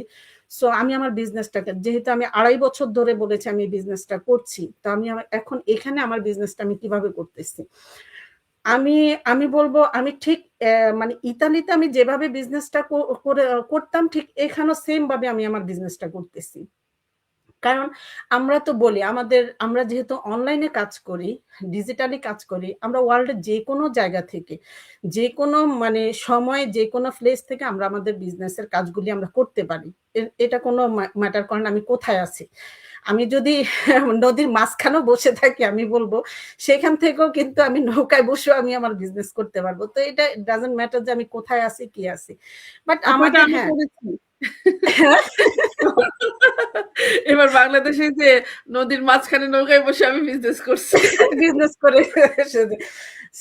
সো আমি আমার বিজনেসটাকে, যেহেতু আমি 2.5 বছর ধরে বলেছি আমি বিজনেসটা করছি, তো আমি এখন এখানে আমার বিজনেসটা আমি কিভাবে করতেছি। আমি বলবো আমি ঠিক মানে ইতালিতে আমি যেভাবে বিজনেসটা করতাম ঠিক এখানেও সেম ভাবে আমি আমার বিজনেসটা করতেছি। কারণ আমরা তো বলি আমরা যেহেতু অনলাইনে কাজ করি, ডিজিটালি কাজ করি, আমরা ওয়ার্ল্ডের যে কোনো জায়গা থেকে, যে কোনো মানে সময়, যে কোনো প্লেস থেকে আমরা আমাদের বিজনেসের কাজগুলি আমরা করতে পারি। এটা কোনো ম্যাটার করে না আমি কোথায় আছি। আমি যদি নদীর মাঝখানেও বসে থাকি, আমি বলবো সেখান থেকেও কিন্তু আমি নৌকায় বসেও আমি আমার বিজনেস করতে পারবো। তো এটা ডাজন্ট ম্যাটার যে আমি কোথায় আছি, কি আছি। বাট আমাদের হ্যাঁ এবার বাংলাদেশে যে নদীর মাঝখানে নৌকায় বসে আমি বিজনেস করছি, বিজনেস করে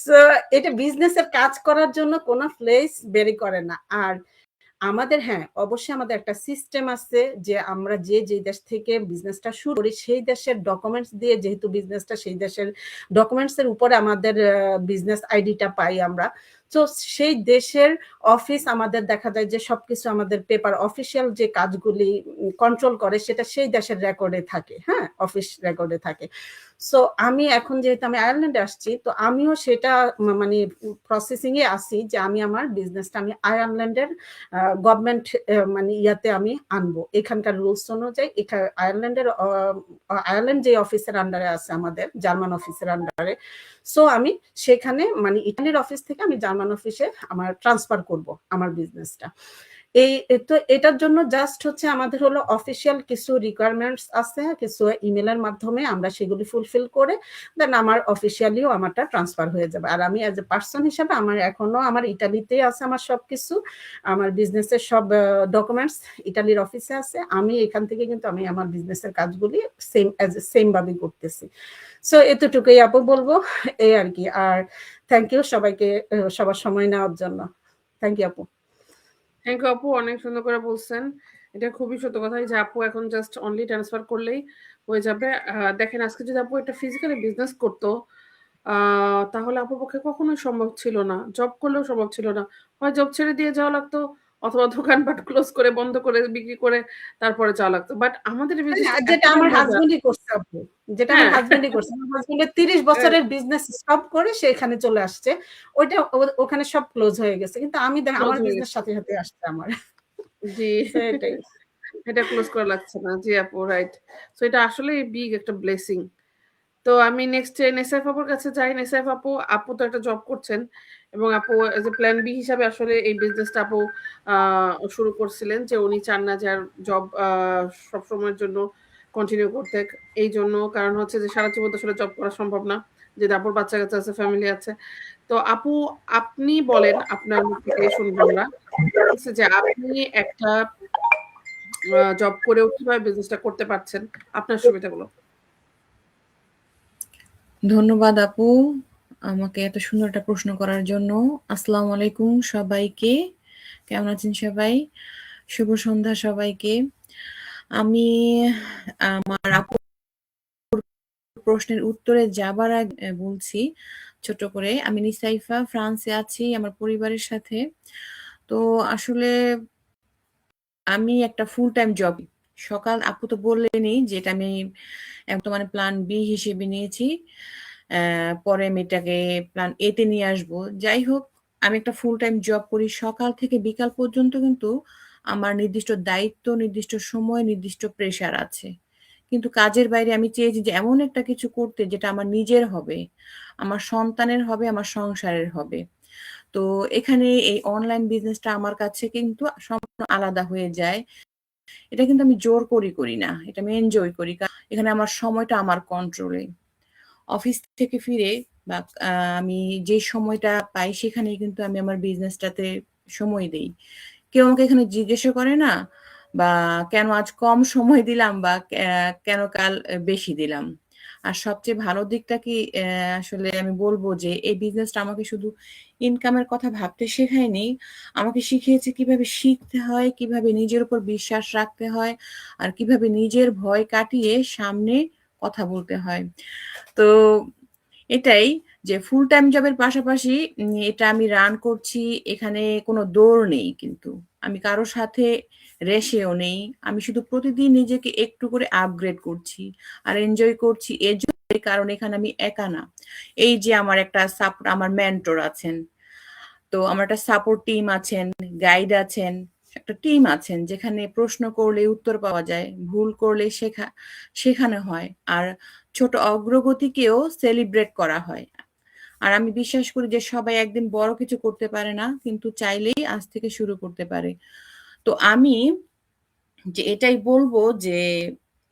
সো এটা বিজনেসের কাজ করার জন্য কোনো প্লেস বেরি করে না। আর আমাদের হ্যাঁ অবশ্যই আমাদের একটা সিস্টেম আছে যে আমরা যে দেশ থেকে বিজনেসটা শুরু করি সেই দেশের ডকুমেন্টস দিয়ে, যেহেতু বিজনেসটা সেই দেশের ডকুমেন্টস এর উপরে আমাদের বিজনেস আইডিটা পাই আমরা। তো সেই দেশের অফিস আমাদের দেখা যায় যে সবকিছু আমাদের পেপার অফিসিয়াল যে কাজগুলি কন্ট্রোল করে সেটা সেই দেশের রেকর্ডে থাকে, হ্যাঁ অফিস রেকর্ডে থাকে। সো আমি এখন যেহেতু আমি আয়ারল্যান্ডে আসছি, তো আমিও সেটা মানে প্রসেসিং এ আছি যে আমি আমার বিজনেসটা আমি আয়ারল্যান্ডের গভর্নমেন্ট মানে ইয়াতে আমি আনবো এখানকার রুলস অনুযায়ী। আয়ারল্যান্ড যে অফিসের আন্ডারে আছে আমাদের, জার্মান অফিসের আন্ডারে, সো আমি সেখানে মানে ইটালির অফিস থেকে আমি জার্মান অফিসে আমার ট্রান্সফার করব আমার বিজনেসটা। তো এটার জন্য জাস্ট হচ্ছে আমাদের হলো অফিসিয়াল কিছু রিকোয়ারমেন্টস আছে, কিছু ইমেলের মাধ্যমে আমরা সেগুলি ফুলফিল করে দেন আমার অফিসিয়ালিও আমারটা ট্রান্সফার হয়ে যাবে। আর আমি অ্যাজ এ পার্সন হিসাবে আমার এখনো আমার ইটালিতেই আছে আমার সবকিছু, আমার বিজনেসের সব ডকুমেন্টস ইটালির অফিসে আছে। আমি এখান থেকে কিন্তু আমি আমার বিজনেসের কাজগুলি সেম ভাবে করতেছি। সো এতটুকুই আপু বলবো, এই আর কি। আর থ্যাংক ইউ সবাইকে সবার সময় নেওয়ার জন্য। থ্যাংক ইউ আপু। থ্যাংক ইউ আপু, অনেক সুন্দর করে বলছেন। এটা খুবই সত্য কথা যে আপু এখন জাস্ট অনলি ট্রান্সফার করলেই হয়ে যাবে। দেখেন আজকে যদি আপু একটা ফিজিক্যালি বিজনেস করতো তাহলে আপুর পক্ষে কখনোই সম্ভব ছিল না, জব করলেও সম্ভব ছিল না। হয় জব ছেড়ে দিয়ে যাওয়া লাগতো অথবা দোকানপাট ক্লোজ করে বন্ধ করে বিক্রি করে তারপরে যাওয়া লাগতো। বাট আমাদের যেটা আমার হাজবেন্ডই করছে আপু, যেটা আমার হাজবেন্ডই করছে। আমার হাজবেন্ডের 30 বছরের বিজনেস স্টপ করে সে এখানে চলে আসছে, ওইটা ওখানে সব ক্লোজ হয়ে গেছে, কিন্তু আমি দেখ আমার বিজনেস সাথে সাথে আসছে আমার। জি সেটাই, এটা ক্লোজ করা লাগছে না। জি আপু, রাইট। সো এটা আসলে বিগ একটা ব্লেসিং। তো আমি নেক্সট নেসাইফ আপুর কাছে যাই। নেসাইফ আপু, আপু তো একটা জব করছেন এবং আপু এজ এ প্ল্যান বি হিসাবে আসলে এই বিজনেসটা আপু শুরু করছিলেন যে উনি চান না যে আর জব সবসময়ের জন্য কন্টিনিউ করতে। এই জন্য কারণ হচ্ছে যে সারা জীবন আসলে জব করা সম্ভব না, যে আপুর বাচ্চা কাচ্চা আছে, ফ্যামিলি আছে। তো আপু আপনি বলেন, আপনার মুখ থেকে শুনবো আমরা যে আপনি একটা জব করেও কিভাবে বিজনেসটা করতে পারছেন, আপনার সুবিধাগুলো। ধন্যবাদ আপু আমাকে এত সুন্দর একটা প্রশ্ন করার জন্য। আসসালামু আলাইকুম সবাইকে, কেমন আছেন সবাই? শুভ সন্ধ্যা সবাইকে। আমি আমার আপুর প্রশ্নের উত্তরে যাবার আগে বলছি ছোট করে, আমি নিসাইফা, ফ্রান্সে আছি আমার পরিবারের সাথে। তো আসলে আমি একটা ফুল টাইম জব, সকাল আপু তো বললেনই যেটা আমি বর্তমানে প্ল্যান বি হিসেবে নিয়েছি, পরে আমি এটাকে প্ল্যান এ তে নিয়ে আসবো। যাই হোক, আমি একটা ফুল টাইম জব করি, সকাল থেকে বিকাল পর্যন্ত কিন্তু আমার নির্দিষ্ট দায়িত্ব, নির্দিষ্ট সময়, নির্দিষ্ট প্রেশার আছে। কিন্তু কাজের বাইরে আমি চেয়েছি যে এমন একটা কিছু করতে যেটা আমার নিজের হবে, আমার সন্তানের হবে, আমার সংসারের হবে। তো এখানে এই অনলাইন বিজনেসটা আমার কাছে কিন্তু সম্পূর্ণ আলাদা হয়ে যায়। এটা কিন্তু আমি জোর করি না, এটা আমি এনজয় করি। এখানে আমার সময়টা আমার কন্ট্রোলে। অফিস থেকে ফিরে বা আমি যে সময়টা পাই সেখানেই কিন্তু আমি আমার বিজনেসটাতে সময় দেই। কেউ আমাকে এখানে জিজ্ঞেসও করে না বা কেন আজ কম সময় দিলাম বা কেন কাল বেশি দিলাম। আর সবচেয়ে ভালো দিকটা কি আসলে আমি বলবো যে এই বিজনেসটা আমাকে শুধু ইনকামের কথা ভাবতে শেখায়নি, আমাকে শিখিয়েছে কিভাবে শিখতে হয়, কিভাবে নিজের উপর বিশ্বাস রাখতে হয়, আর কিভাবে নিজের ভয় কাটিয়ে সামনে কথা বলতে হয়। তো এটাই যে ফুল টাইম জবের পাশাপাশি এটা আমি রান করছি, এখানে কোনো দৌড় নেই কিন্তু। আমি কারো সাথে রেশেও নেই। আমি শুধু প্রতিদিন নিজেকে একটু করে আপগ্রেড করছি আর এনজয় করছি এজন্যই কারণ এখানে আমি একা না। এই যে আমার একটা আমার মেন্টর আছেন। তো আমার একটা সাপোর্ট টিম আছেন, গাইড আছেন, একটা টিম আছেন যেখানে প্রশ্ন করলে উত্তর পাওয়া যায়, ভুল করলে শেখানো হয় আর ছোট অগ্রগতিকেও সেলিব্রেট করা হয়। আর আমি বিশ্বাস করি যে সবাই একদিন বড় কিছু করতে পারে না, কিন্তু চাইলেই আজ থেকে শুরু করতে পারে। তো আমি যে এটাই বলবো যে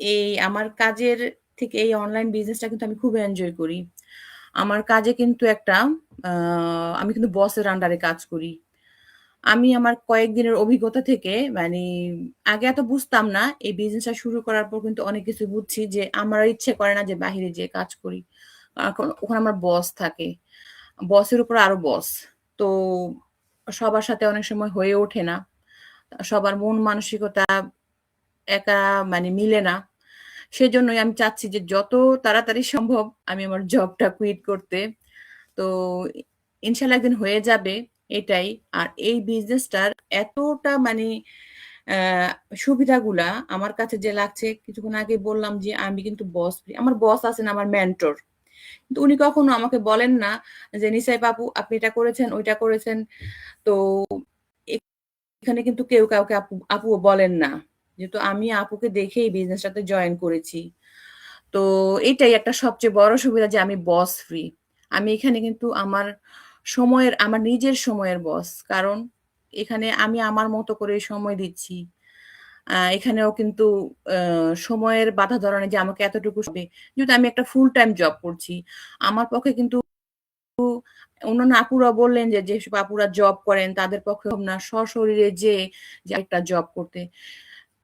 এই আমার কাজের থেকে এই অনলাইন বিজনেসটা কিন্তু আমি খুব এনজয় করি। আমার কাজে কিন্তু একটা আমি কিন্তু বসের আন্ডারে কাজ করি। আমি আমার কয়েকদিনের অভিজ্ঞতা থেকে মানে আগে এত বুঝতাম না। এই বিজনেসটা শুরু করার পর কিন্তু অনেক কিছু বুঝছি যে আমার ইচ্ছে করে না যে বাহিরে যেয়ে কাজ করি। এখন ওখানে আমার বস থাকে। বসের উপর আরো বস। তো সবার সাথে অনেক সময় হয়ে ওঠে না। সবার মন মানসিকতা একা মানে মিলে না। সেজন্যই আমি চাচ্ছি যে যত তাড়াতাড়ি সম্ভব আমি আমার জবটা কুইট করতে। তো ইনশাআল্লাহ একদিন হয়ে যাবে এটাই। আর এই বিজনেসটার এতটা মানে আ সুবিধাগুলা আমার কাছে যে লাগছে কিছুক্ষণ আগে বললাম যে আমি কিন্তু আমার বস আছেন আমার মেন্টর। কিন্তু উনি কখনো আমাকে বলেন না যে নিসাইব আপু আপনি এটা করেছেন, ওইটা করেছেন। তো এখানে কিন্তু কেউ কাউকে আপুও বলেন না। যেহেতু আমি আপুকে দেখেই বিজনেসটাতে জয়েন করেছি। তো এটাই একটা সবচেয়ে বড় সুবিধা যে আমি বস ফ্রি। আমি এখানে কিন্তু আমার নিজের সময়ের বস। কারণ এখানে আমি আমার মতো করে সময় দিচ্ছি। এখানেও কিন্তু আ সময়ের বাধা ধরা নেই যে আমাকে এতটুকু যেহেতু আমি একটা ফুল টাইম জব করছি। আমার পক্ষে কিন্তু অন্যান্য আপুরা বললেন যে যেসব আপুরা জব করেন তাদের পক্ষে সম্ভব না সশরীরে যে একটা জব করতে।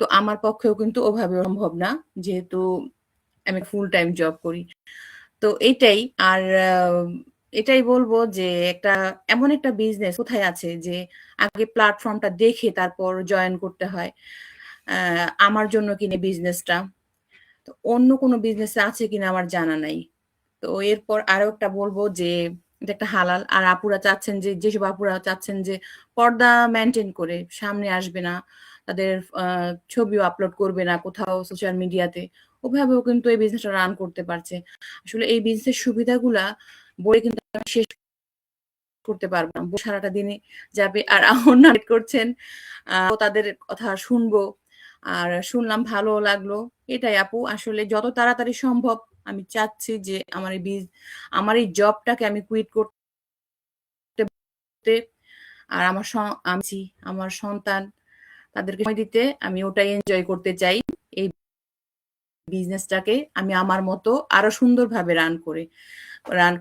তো আমার পক্ষেও কিন্তু ওভাবে সম্ভব না। যেহেতু আমি ফুল টাইম জব করি। তো এইটাই আর এটাই বলব যে এমন একটা বিজনেস কোথায় আছে যে আগে প্ল্যাটফর্মটা দেখে তারপর জয়েন করতে হয়। আ আমার জন্য কিনে বিজনেসটা। তো অন্য কোনো বিজনেস আছে কিনা আমার জানা নাই। তো এরপর আরো একটা বলবো যে এটা একটা হালাল। আর আপুরা চাচ্ছেন যে যেসব আপুরা চাচ্ছেন যে পর্দা মেইনটেইন করে সামনে আসবে না, তাদের আ ছবিও আপলোড করবে না কোথাও সোশ্যাল মিডিয়াতে। ওভাবেও কিন্তু এই বিজনেসটা রান করতে পারছে। আসলে এই বিজনেসের সুবিধাগুলা বলে কিন্তু আমি শেষ করতে পারব না। সারাটা দিনই যাবে। আর অন্যান্য করছেন তাদের কথা শুনবো। আর শুনলাম ভালোও লাগলো। এটাই আপু আসলে যত তাড়াতাড়ি সম্ভব আমি চাচ্ছি যে আমার এই জবটাকে আমি কুইট করতে আর আমার সন্তান তাদেরকে সময় দিতে আমি ওটাই এনজয় করতে চাই। এই বিজনেসটাকে আমি আমার মতো আরো সুন্দরভাবে রান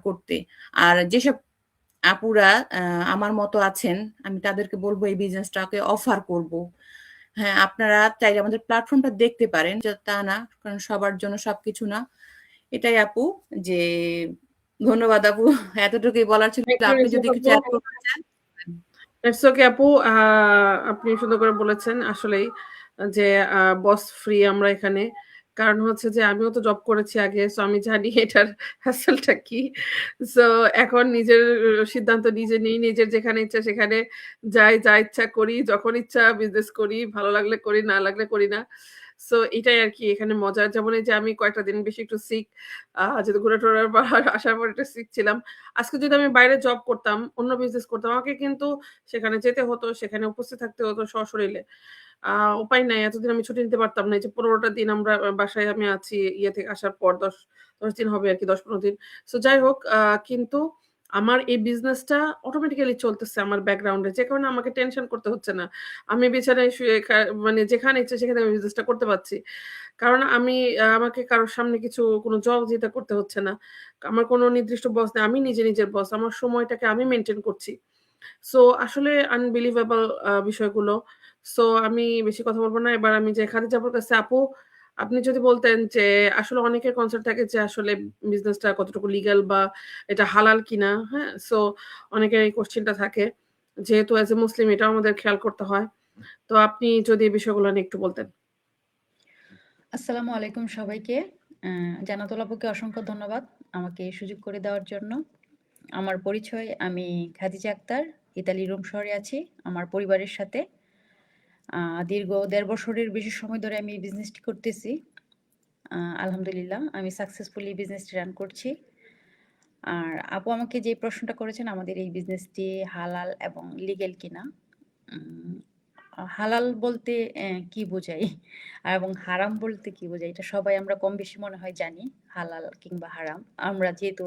করতে। আর যেসব আপুরা আমার মতো আছেন আমি তাদেরকে বলব এই বিজনেসটাকে অফার করব। হ্যাঁ, আপনারা চাইলে আমাদের প্ল্যাটফর্মটা দেখতে পারেন। তা না, কারণ সবার জন্য সবকিছু না। এটাই আপু যে ধন্যবাদ আপু। এতটুকুই বলার ছিল। আপনি যদি কিছু এড করতে চান? ইটস ওকে আপু। আপনি সুন্দর করে বলেছেন আসলেই যে বস ফ্রি আমরা এখানে। কারণ হচ্ছে যে আমিও তো জব করেছি আগে। সো আমি জানি এটার হ্যাসেলটা কি। সো এখন নিজের সিদ্ধান্ত নিজে নিই। নিজের যেখানে ইচ্ছা সেখানে যাই, যা ইচ্ছা করি, যখন ইচ্ছা বিজনেস করি। ভালো লাগলে করি, না লাগলে করি না। সো এটাই আরকি এখানে মজা। যেমন এই যে আমি কয়েকটা দিন বেশি একটু সিক যেহেতু ঘুরে-টুরে আসার পর একটু সিক ছিলাম। আজকে যদি আমি বাইরে জব করতাম, অন্য বিজনেস করতাম, আমাকে কিন্তু সেখানে যেতে হতো, সেখানে উপস্থিত থাকতে হতো সশরীরে। আ উপায় নাই। এতদিন আমি ছুটি নিতে পারতাম না। এই যে ১৫ টা দিন আমরা বাসায় আমি আছি ইয়ে থেকে আসার পর ১০ দিন হবে আরকি ১০-১৫ দিন। সো যাই হোক কিন্তু আমার এই বিজনেসটা অটোমেটিক্যালি চলতেছে আমার ব্যাকগ্রাউন্ডে। যে কারণে আমাকে টেনশন করতে হচ্ছে না। আমি বিছানায় শুয়ে মানে যেখানে ইচ্ছা সেখানে আমি বিজনেসটা করতে পারছি। কারণ আমি আমাকে কারো সামনে কোনো জবাবদিহিতা করতে হচ্ছে না। আমার কোনো নির্দিষ্ট বস নেই। আমি নিজের বস। আমার সময়টাকে আমি মেইনটেইন করছি। সো আসলে আনবিলিভেবল বিষয়গুলো। সো আমি বেশি কথা বলব না। এবার আমি যে খাদিজা আপুর কাছে, আপু আপনি যদি বলতেন যে আসলে অনেকের কনসার্ন থাকে যে আসলে বিজনেসটা কতটুকু লিগ্যাল বা এটা হালাল কিনা, হ্যাঁ? সো অনেকের এই কোয়েশ্চেনটা থাকে। যেহেতু অ্যাজ এ মুসলিম এটাও আমাদের খেয়াল করতে হয়। তো আপনি যদি এই বিষয়গুলো নিয়ে একটু বলতেন। আসসালামু আলাইকুম সবাইকে। জান্নাতুল আপুকে অসংখ্য ধন্যবাদ আমাকে এই সুযোগ করে দেওয়ার জন্য। আমার পরিচয়, আমি খাদিজা আক্তার, ইতালি রোম শহরে আছি আমার পরিবারের সাথে। দীর্ঘ ১.৫ বছরের বেশি সময় ধরে আমি এই বিজনেসটি করতেছি। আলহামদুলিল্লাহ আমি সাকসেসফুলি বিজনেসটি রান করছি। আর আপু আমাকে যে প্রশ্নটা করেছেন আমাদের এই বিজনেসটি হালাল এবং লিগ্যাল কিনা? উম হালাল বলতে কি বোঝাই? এবং হারাম বলতে কি বোঝাই? এটা সবাই আমরা কম বেশি মনে হয় জানি, হালাল কিংবা হারাম। আমরা যেহেতু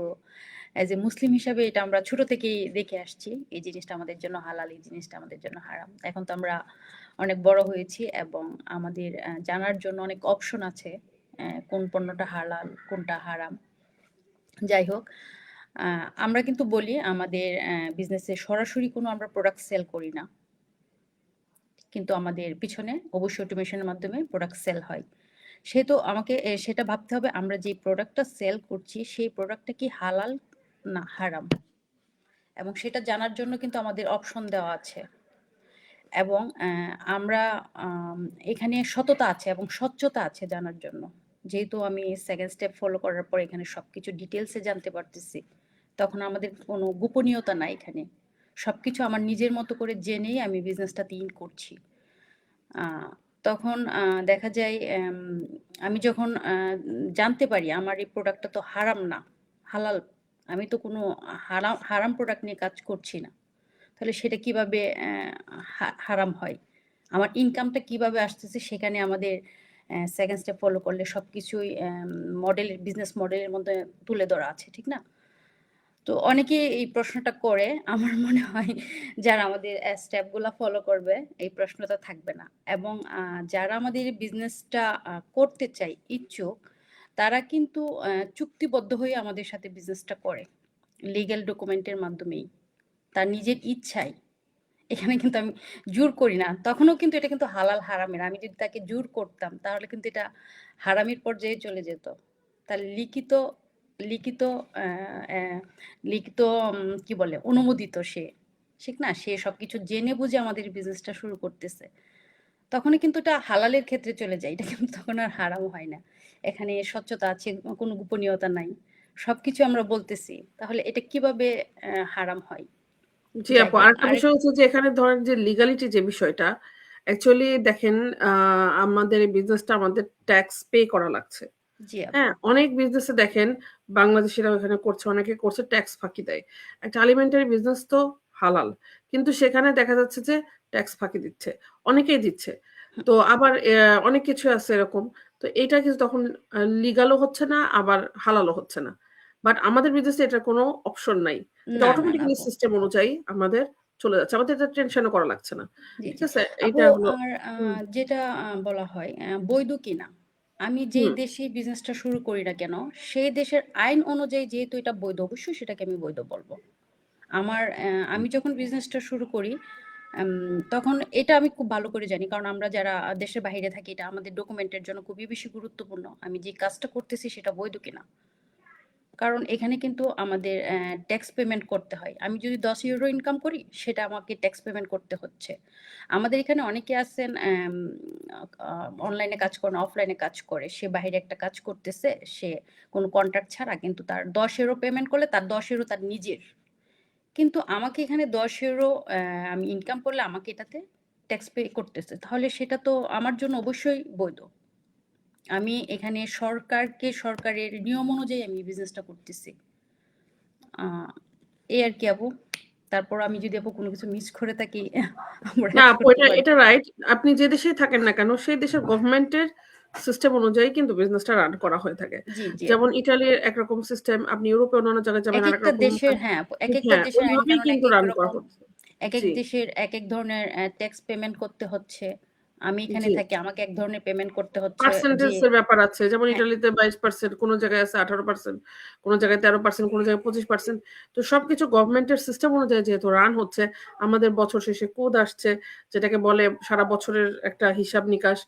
অ্যাজ এ মুসলিম হিসাবে এটা আমরা ছোট থেকেই দেখে আসছি। এই জিনিসটা আমাদের জন্য হালাল, এই জিনিসটা আমাদের জন্য হারাম। এখন তো আমরা অনেক বড় হয়েছি এবং আমাদের জানার জন্য অনেক অপশন আছে। কোন পণ্যটা হালাল, কোনটা হারাম। যাই হোক, আমরা কিন্তু বলি আমাদের বিজনেসে সরাসরি কোনো আমরা প্রোডাক্ট সেল করি না। কিন্তু আমাদের পিছনে অবশ্যই অটোমেশনের মাধ্যমে প্রোডাক্ট সেল হয়। সেহেতু আমাকে সেটা ভাবতে হবে আমরা যে প্রোডাক্টটা সেল করছি সেই প্রোডাক্টটা কি হালাল না হারাম, এবং সেটা জানার জন্য কিন্তু আমাদের অপশন দেওয়া আছে। এবং আমরা এখানে সততা আছে এবং স্বচ্ছতা আছে জানার জন্য। যেহেতু আমি সেকেন্ড স্টেপ ফলো করার পর এখানে সবকিছু ডিটেলসে জানতে পারতেছি, তখন আমাদের কোনো গোপনীয়তা নাই এখানে। সবকিছু আমার নিজের মতো করে জেনেই আমি বিজনেসটাতে ইন করছি। তখন দেখা যায় আমি যখন জানতে পারি আমার এই প্রোডাক্টটা তো হারাম না, হালাল, আমি তো কোনো হারাম প্রোডাক্ট নিয়ে কাজ করছি না, তাহলে সেটা কিভাবে হারাম হয়? আমার ইনকামটা কিভাবে আসতেছে? সেখানে আমাদের সেকেন্ড স্টেপ ফলো করলে সবকিছুই মডেলের বিজনেস মডেলের মধ্যে তুলে ধরা আছে, ঠিক না? তো অনেকে এই প্রশ্নটা করে, আমার মনে হয় যারা আমাদের স্টেপগুলা ফলো করবে এই প্রশ্নটা থাকবে না। এবং যারা আমাদের বিজনেসটা করতে চায় ইচ্ছুক, তারা কিন্তু চুক্তিবদ্ধ হয়ে আমাদের সাথে বিজনেসটা করে লিগ্যাল ডকুমেন্টের মাধ্যমেই, তার নিজের ইচ্ছায়। এখানে কিন্তু আমি জোর করি না, তখনও কিন্তু এটা কিন্তু হালাল হারামের। আমি যদি তাকে জোর করতাম তাহলে কিন্তু এটা হারামির পর্যায়ে চলে যেত। তাহলে লিখিত লিখিত লিখিত কি বলে অনুমোদিত সে, ঠিক না? সে সবকিছু জেনে বুঝে আমাদের বিজনেসটা শুরু করতেছে, তখনই কিন্তু এটা হালালের ক্ষেত্রে চলে যায়। এটা কিন্তু তখন আর হারাম হয় না। এখানে স্বচ্ছতা আছে, কোনো গোপনীয়তা নাই, সবকিছু আমরা বলতেছি, তাহলে এটা কিভাবে হারাম হয়? জি যাই আপু, হোক, আরেকটা আরেক বিষয় হচ্ছে যে এখানে ধরেন যে লিগালিটি যে বিষয়টা, অ্যাকচুয়ালি দেখেন আমাদের এই বিজনেসটা আমাদের ট্যাক্স পে করা লাগছে। জি আপু, হ্যাঁ, অনেক বিজনেসে দেখেন বাংলাদেশিরা ওখানে করছে, অনেকে করছে ট্যাক্স ফাঁকি দেয়। একটা আলিমেন্টারি বিজনেস তো হালাল, কিন্তু সেখানে দেখা যাচ্ছে যে ট্যাক্স ফাঁকি দিচ্ছে, অনেকেই দিচ্ছে। তো আবার অনেক কিছু আছে এরকম। তো এইটা কিন্তু তখন লিগালও হচ্ছে না, আবার হালালও হচ্ছে না। বাট আমাদের বিজনেসে এটার কোনো অপশন নাই। এটা না না না অটোমেটিক্যালি আপু, সিস্টেম অনুযায়ী আমাদের চলে যাচ্ছে। আমাদের এটা টেনশনও করা লাগছে না। জি ঠিক জি আছে? আপু। এইটা হলো আর হুম, যেটা বলা হয় বৈধ কিনা, আমি যেই হুম। দেশে বিজনেসটা শুরু করি না কেন, সেই দেশের আইন অনুযায়ী যেহেতু এটা বৈধ, অবশ্যই সেটাকে আমি বৈধ বলবো। আমি যখন বিজনেসটা শুরু করি তখন এটা আমি খুব ভালো করে জানি, কারণ আমরা যারা দেশের বাইরে থাকি এটা আমাদের ডকুমেন্টের জন্য খুবই বেশি গুরুত্বপূর্ণ আমি যে কাজটা করতেছি সেটা বৈধ কিনা। কারণ এখানে কিন্তু আমাদের ট্যাক্স পেমেন্ট করতে হয়। আমি যদি ১০ ইউরো ইনকাম করি সেটা আমাকে ট্যাক্স পেমেন্ট করতে হচ্ছে। আমাদের এখানে অনেকে আছেন অনলাইনে কাজ করে না, অফলাইনে কাজ করে। সে বাহিরে একটা কাজ করতেছে, সে কোনো কন্ট্রাক্ট ছাড়া, কিন্তু তার ১০ ইউরো পেমেন্ট করলে তার ১০ ইউরো তার নিজের। কিন্তু আমাকে এখানে ১০ ইউরো আমি ইনকাম করলে আমাকে এটাতে ট্যাক্স পে করতেছে। তাহলে সেটা তো আমার জন্য অবশ্যই বৈধ। আমি এখানে সরকারের নিয়ম অনুযায়ী আমি বিজনেসটা করতেছি। এই আর কি আপু। তারপর আমি যদি আপু কোনো কিছু মিস করে থাকি আমরা না এড আপু, করতে এটা পারি। এটা রাইট। আপনি যে দেশেই থাকেন না কেন, সেই দেশের গভর্নমেন্টের সিস্টেম অনুযায়ী কিন্তু বিজনেসটা রান করা হয়ে থাকে। জি, জি যেমন আপু। ইটালির একরকম সিস্টেম, আপনি ইউরোপে অন্যান্য জায়গায় যাবেন আরেক একেকটা রকম। দেশের, হ্যাঁ আপু, একেকটা হ্যাঁ, দেশের আইন ওইভাবেই কানুন কিন্তু একেক রান করা রকম। হচ্ছে। একেক জি, দেশের একেক ধরনের ট্যাক্স পেমেন্ট করতে হচ্ছে। আমি এখানে জি। থাকি, আমাকে এক ধরনের পেমেন্ট করতে হচ্ছে পার্সেন্টেজ যে এর ব্যাপার আছে। যেমন হ্যাঁ, ইটালিতে 22%, কোন জায়গায় আছে 18%, কোন জায়গায় 13%, কোন জায়গায় 25%। তো সবকিছু গভর্নমেন্টের সিস্টেম অনুযায়ী যেহেতু রান হচ্ছে, আমাদের বছর শেষে কোড আসছে, যেটাকে বলে সারা বছরের একটা হিসাব-নিকাশ।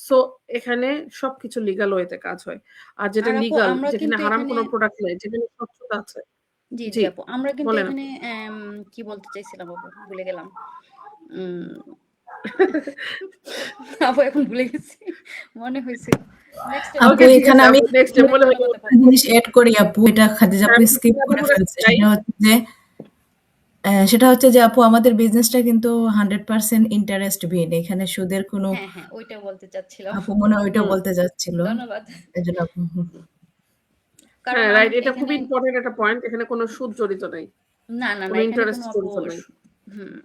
সো এখানে সবকিছু লিগ্যাল ওয়েতে কাজ হয়। আর যেটা আর আপু লিগ্যাল, আমরা যেখানে কিন্তু হারাম এখানে কোন প্রোডাক্ট নাই, যেখানে স্বচ্ছতা আছে। জি, জি জি, আপু। আমরা কিন্তু বলেন এখানে আপু। কি বলতে চাইছিলাম আপু? ভুলে গেলাম। উম আপু এখন ভুলে গেছি। মনে হয়েছিল। নেক্সট টাইম আপু ওকে, ঠিক এখানে আছে আমি আপু, নেক্সট টাইম মনে মনে করলে হলে মনে একটা পড়বে। জিনিস এড করি আপু, এটা খাদিজা আপু আমি স্কিপ করে আপুর কাছে ফেলছে। যাই। সেটা হচ্ছে যে আপু আমাদের বিজনেসটা কিন্তু 100% ইন্টারেস্ট বিন। এখানে সুদের কোনো হ্যাঁ, হ্যাঁ, ওইটা বলতে চাচ্ছিলাম। আপু মনে হয় ওইটা হুম। বলতে যাচ্ছিল। ধন্যবাদ। এজন্য আপু কারণ হ্যাঁ, রাইট। এটা খুবই এখানে ইম্পোর্টেন্ট একটা পয়েন্ট। এখানে কোন সুদ জড়িত নাই। না, না, কোন না, এখানে ইন্টারেস্ট কোনো আপু জড়িত নাই। হুম।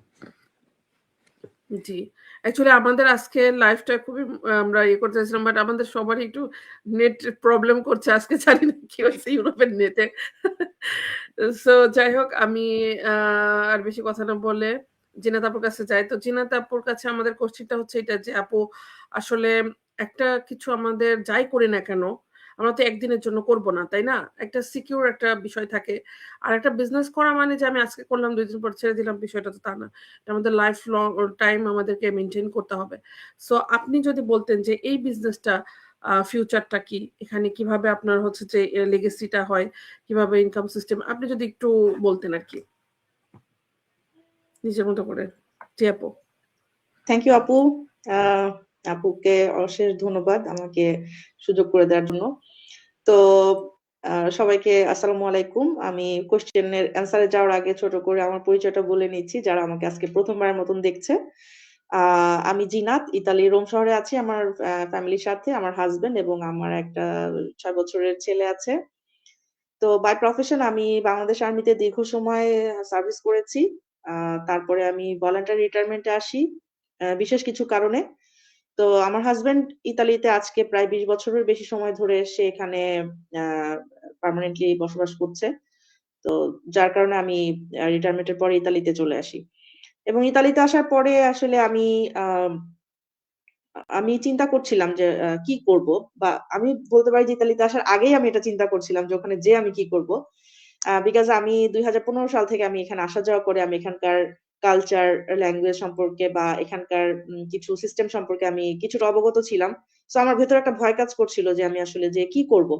জি। অ্যাকচুয়ালি আমাদের আজকের লাইফটা খুবই আমরা ইয়ে করতে চাইছিলাম, বাট আমাদের সবারই একটু নেট প্রবলেম করছে। আজকে জানি না কি হয়েছে ইউরোপের নেটে। সো যাই হোক, আমি আ আর বেশি কথা না বলে জিনাত আপুর কাছে যাই। তো জিনাত আপুর কাছে আমাদের কোশ্চেনটা হচ্ছে এটা যে, আপু আসলে একটা কিছু আমাদের যাই করি না কেন, আমরা তো একদিনের জন্য করব না, তাই না? একটা সিকিউর একটা বিষয় থাকে। আর একটা বিজনেস করা মানে যে আমি আজকে করলাম ২ দিন পর ছেড়ে দিলাম, বিষয়টা তো তা না। আমাদের লাইফ টাইম আমাদেরকে মেইনটেইন করতে হবে। সো আপনি যদি বলতেন যে এই বিজনেসটা ফিউচারটা কি? এখানে কিভাবে আপনার হচ্ছে যে লেগেসিটা হয়, কিভাবে ইনকাম সিস্টেম, আপনি যদি একটু বলতেন আরকি। নিজের মতো করে। জি আপু। থ্যাংক ইউ আপু। আহ, আপুকে অশেষ ধন্যবাদ আমাকে সুযোগ করে দেওয়ার জন্য। তো সবাইকে আসসালামু আলাইকুম। আমি কোশ্চেনের অ্যান্সারে যাওয়ার আগে ছোট করে আমার পরিচয়টা বলে নিচ্ছি, যারা আমাকে আজকে প্রথমবারের মতন দেখছে। আমি জিনাত, ইতালি রোম শহরে আছি আমার ফ্যামিলির সাথে, আমার হাজবেন্ড এবং আমার একটা 6 বছরের ছেলে আছে। তো বাই প্রফেশন আমি বাংলাদেশ আর্মিতে দীর্ঘ সময় সার্ভিস করেছি। তারপরে আমি ভলান্টারি রিটায়ারমেন্টে আসি বিশেষ কিছু কারণে। তো আমার হাসব্যান্ড ইতালিতে আজকে প্রায় 20 বছরের বেশি সময় ধরে সে এখানে পার্মানেন্টলি বসবাস করছে। তো যার কারণে আমি রিটায়ারমেন্টের পরে ইতালিতে চলে আসি। এবং ইতালিতে আসার পরে আসলে আমি চিন্তা করছিলাম যে কি করব? বা আমি বলতে পারি যে ইতালিতে আসার আগেই আমি এটা চিন্তা করছিলাম যে ওখানে যেয়ে আমি কি করব? বিকজ আমি ২০১৫ সাল থেকে আমি এখানে আসা যাওয়া করে আমি এখানকার কালচার, ল্যাঙ্গুয়েজ সম্পর্কে বা এখানকার কিছু সিস্টেম সম্পর্কে আমি কিছুটা অবগত ছিলাম। সো আমার ভেতরে একটা ভয় কাজ করছিল যে আমি আসলে যেয়ে কি করব?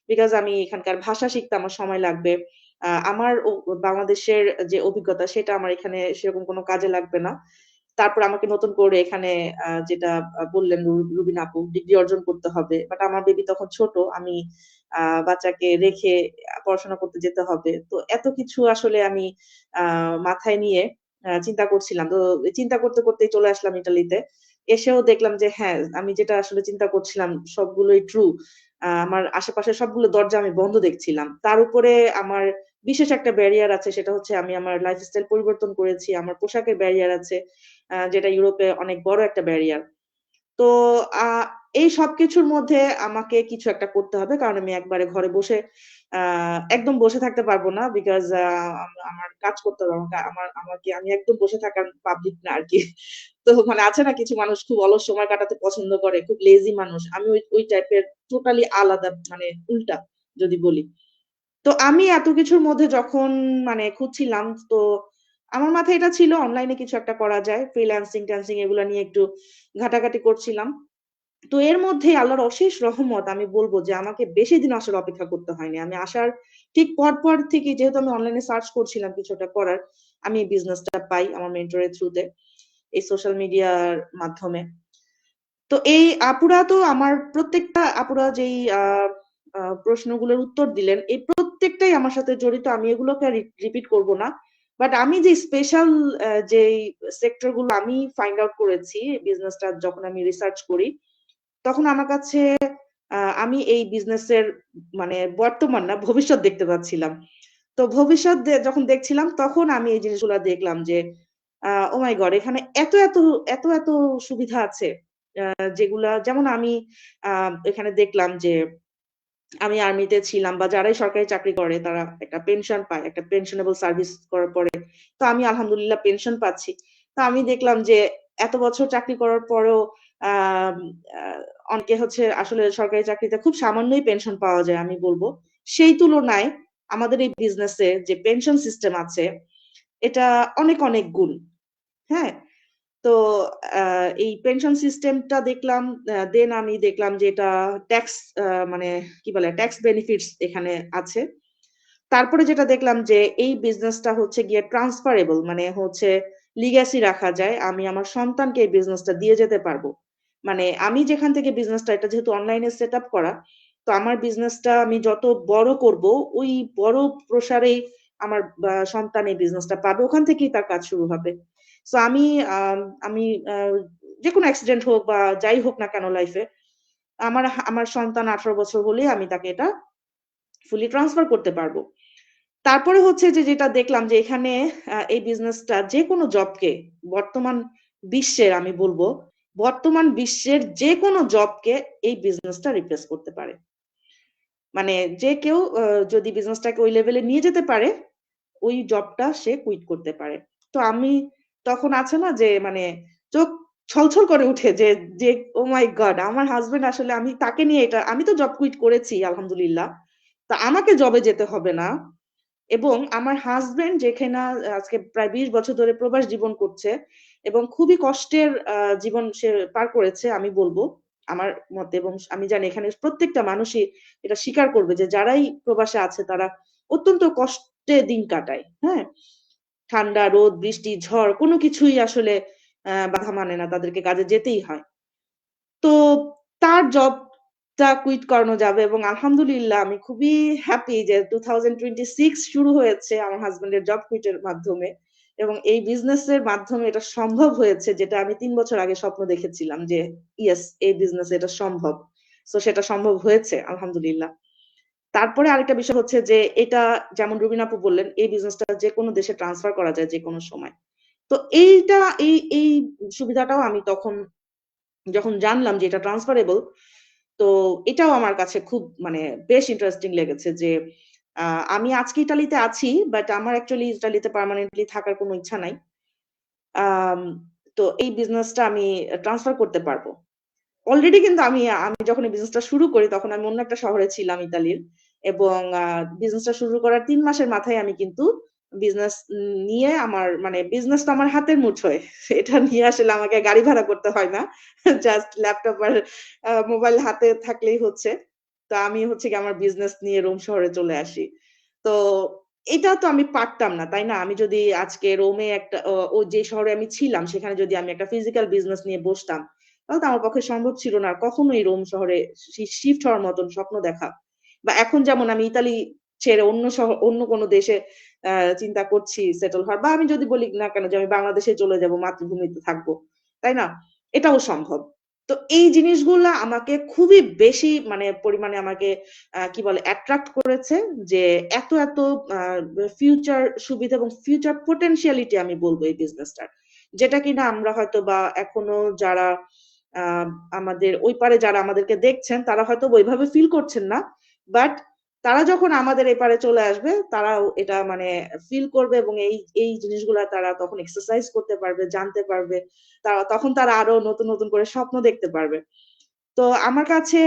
বিকজ আমি এখানকার ভাষা শিখতে আমার সময় লাগবে। আমার বাংলাদেশের যে অভিজ্ঞতা সেটা আমার এখানে সেরকম কোনো কাজে লাগবে না। তারপর আমাকে নতুন করে এখানে যেটা বললেন রুবিনা আপু, ডিগ্রি অর্জন করতে হবে। বাট আমার বেবি তখন ছোট। আমি বাচ্চাকে রেখে পড়াশোনা করতে যেতে হবে। তো এত কিছু আসলে আমি আ মাথায় নিয়ে চিন্তা করছিলাম। তো চিন্তা করতে, করতেই চলে আসলাম ইতালিতে। এসেও দেখলাম যে হ্যাঁ, আমি যেটা আসলে চিন্তা করছিলাম সবগুলোই ট্রু। আমার আশেপাশের সবগুলো দরজা আমি বন্ধ দেখছিলাম। তার উপরে আমার বিশেষ একটা ব্যারিয়ার আছে, সেটা হচ্ছে আমি আমার লাইফস্টাইল পরিবর্তন করেছি। আমার পোশাকের ব্যারিয়ার আছে। যেটা ইউরোপে অনেক বড় একটা ব্যারিয়ার। তো আ এই সবকিছুর মধ্যে আমাকে কিছু একটা করতে হবে। কারণ আমি একবারে ঘরে বসে আ একদম বসে থাকতে পারব না। বিকজ আমার কাজ করতে হবে। আমি একদম বসে থাকার পাবলিক না আরকি। তো মানে আছে না কিছু মানুষ খুব অলস সময় কাটাতে পছন্দ করে, খুব লেজি মানুষ। আমি ওই টাইপের টোটালি আলাদা, মানে উল্টা যদি বলি। তো আমি এত কিছুর মধ্যে যখন মানে খুঁজছিলাম, তো আমার মাথায় এটা ছিল অনলাইনে কিছু একটা করা যায়। ফ্রিল্যান্সিং এগুলা নিয়ে একটু ঘাটাঘাটি করছিলাম। তো এর মধ্যেই আল্লাহর অশেষ রহমত, আমি বলব যে আমাকে বেশি দিন আসলে অপেক্ষা করতে হয়নি। আমি আসার ঠিক পর থেকেই, যেহেতু আমি অনলাইনে সার্চ করছিলাম কিছু একটা করার, আমি এই বিজনেসটা পাই আমার মেন্টরের থ্রুতে, এই সোশ্যাল মিডিয়ার মাধ্যমে। তো এই আপুরা তো আমার প্রত্যেকটা আপুরা যেই প্রশ্নগুলোর উত্তর দিলেন, এই প্রত্যেকটাই আমার সাথে জড়িত। আমি এগুলোকে আর রিপিট করব না। বাট আমি যে স্পেশাল যেই সেক্টর গুলো আমি ফাইন্ড আউট করেছি বিজনেসটা যখন আমি রিসার্চ করি, তখন আমার কাছে আমি এই বিজনেসের মানে বর্তমান না ভবিষ্যৎ দেখতে পাচ্ছিলাম। তো ভবিষ্যৎ যখন দেখছিলাম তখন আমি এই জিনিসগুলা দেখলাম যে ও মাই গড, এখানে এত সুবিধা আছে। যেগুলা যেমন আমি এখানে দেখলাম যে আমি আর্মিতে ছিলাম বা যারাই সরকারি চাকরি করে তারা একটা পেনশন পায়, একটা পেনশনেবল সার্ভিস করার পরে। তো আমি আলহামদুলিল্লাহ পেনশন পাচ্ছি। তো আমি দেখলাম যে এত বছর চাকরি করার পরেও আম আ অনেকে হচ্ছে আসলে সরকারি চাকরিতে খুব সামান্যই পেনশন পাওয়া যায় আমি বলব। সেই তুলনায় আমাদের এই বিজনেসে যে পেনশন সিস্টেম আছে, এটা অনেক, অনেক গুণ। হ্যাঁ? তো আ এই পেনশন সিস্টেমটা দেখলাম দেন আমি দেখলাম যে এটা ট্যাক্স মানে কি বলে ট্যাক্স বেনিফিটস এখানে আছে। তারপরে যেটা দেখলাম যে এই বিজনেসটা হচ্ছে গিয়ে ট্রান্সফারেবল মানে হচ্ছে লিগ্যাসি রাখা যায়। আমি আমার সন্তানকে এই বিজনেসটা দিয়ে যেতে পারবো। মানে আমি যেখান থেকে বিজনেসটা এটা যেহেতু অনলাইনে সেটআপ করা, তো আমার বিজনেসটা আমি যত বড় করব, ওই বড় প্রসারেই আমার সন্তান এই বিজনেসটা পাবে। ওখান থেকেই তার কাজ শুরু হবে। সো আমি আ যেকোনো অ্যাক্সিডেন্ট হোক বা যাই হোক না কেন লাইফে, আমার সন্তান 18 বছর হলেই আমি তাকে এটা ফুলি ট্রান্সফার করতে পারব। তারপরে হচ্ছে যে যেটা দেখলাম যে এখানে এই বিজনেসটা যেকোনো জবকে বর্তমান বিশ্বের আমি বলব, বর্তমান বিশ্বের যেকোনো জবকে এই বিজনেসটা রিপ্লেস করতে পারে। মানে যে কেউ যদি বিজনেসটাকে ওই লেভেলে নিয়ে যেতে পারে, ওই জবটা সে কুইট করতে পারে। তো আমি তখন আছে না যে মানে চোখ ছলছল করে উঠে যে ওহ মাই গড! আমার হাসব্যান্ড আসলে আমি তাকে নিয়ে এটা আমি তো জব কুইট করেছি আলহামদুলিল্লাহ। তো আমাকে জবে যেতে হবে না। এবং আমার হাসব্যান্ড যেখানে আজকে প্রায় ২০ বছর ধরে প্রবাস জীবন করছে এবং খুবই কষ্টের জীবন সে পার করেছে আমি বলব আমার মতে এবং আমি জানি এখানে প্রত্যেকটা মানুষই এটা স্বীকার করবে যে যারাই প্রবাসে আছে তারা অত্যন্ত কষ্টে দিন কাটায়। হ্যাঁ? ঠান্ডা, রোদ, বৃষ্টি, ঝড় কোন কিছুই আসলে বাধা মানে না। তাদেরকে কাজে যেতেই হয়। তো তার জবটা কুইট করানো যাবে এবং আলহামদুলিল্লাহ আমি খুবই হ্যাপি যে 2026 শুরু হয়েছে আমার হাসব্যান্ডের জব কুইটের মাধ্যমে এবং এই বিজনেসের মাধ্যমে এটা সম্ভব হয়েছে যেটা আমি ৩ বছর আগে স্বপ্ন দেখেছিলাম যে ইয়েস এই বিজনেসে এটা সম্ভব। সো সেটা সম্ভব হয়েছে আলহামদুলিল্লাহ। তারপরে আরেকটা বিষয় হচ্ছে যে এটা যেমন রুবিনা আপু বললেন এই বিজনেসটা যেকোনো দেশে ট্রান্সফার করা যায় যেকোনো সময়। তো এইটা এই সুবিধাটাও আমি তখন যখন জানলাম যে এটা ট্রান্সফারেবল, তো এটাও আমার কাছে খুব মানে বেশ ইন্টারেস্টিং লেগেছে যে আমি আজকে ইতালিতে আছি, বাট আমার অ্যাকচুয়ালি ইতালিতে পার্মানেন্টলি থাকার কোনো ইচ্ছা নাই। আম তো এই বিজনেসটা আমি ট্রান্সফার করতে পারবো। অলরেডি কিন্তু আমি আমি যখন এই বিজনেসটা শুরু করি তখন আমি অন্য একটা শহরে ছিলাম ইতালির এবং বিজনেসটা শুরু করার ৩ মাসের মাথায় আমি কিন্তু বিজনেস নিয়ে আমার মানে বিজনেস তো আমার হাতের মুঠোয়। এটা নিয়ে আসলে আমাকে গাড়ি ভাড়া করতে হয় না। জাস্ট ল্যাপটপ আর মোবাইল হাতে থাকলেই হচ্ছে। তো আমি হচ্ছে গিয়ে আমার বিজনেস নিয়ে রোম শহরে চলে আসি। তো এটা তো আমি পারতাম না, তাই না? আমি যদি আজকে রোমে একটা ও যে শহরে আমি ছিলাম সেখানে যদি আমি একটা ফিজিক্যাল বিজনেস নিয়ে বসতাম তাহলে তো আমার পক্ষে সম্ভব ছিল না আর কখনোই রোম শহরে শিফট হওয়ার মতন স্বপ্ন দেখা। বা এখন যেমন আমি ইতালি ছেড়ে অন্য কোনো দেশে চিন্তা করছি সেটল হওয়ার বা আমি যদি বলি না কেন যে আমি বাংলাদেশে চলে যাব, মাতৃভূমিতে থাকবো। তাই না? এটাও সম্ভব। তো এই জিনিসগুলা আমাকে খুবই বেশি মানে পরিমাণে আমাকে কি বলে অ্যাট্রাক্ট করেছে যে এত আ ফিউচার সুবিধা এবং ফিউচার পোটেনশিয়ালিটি আমি বলব এই বিজনেসটার। যেটা কিনা আমরা হয়তোবা এখনো যারা আ আমাদের ওই পারে যারা আমাদেরকে দেখছেন তারা হয়তো ওইভাবে ফিল করছেন না। বাট তারা যখন আমাদের এপারে চলে আসবে তারাও এটা মানে ফিল করবে এবং এই জিনিসগুলা তারা তখন এক্সারসাইজ করতে পারবে, জানতে পারবে। তখন তারা আরো নতুন করে স্বপ্ন দেখতে পারবে। তো আমার কাছে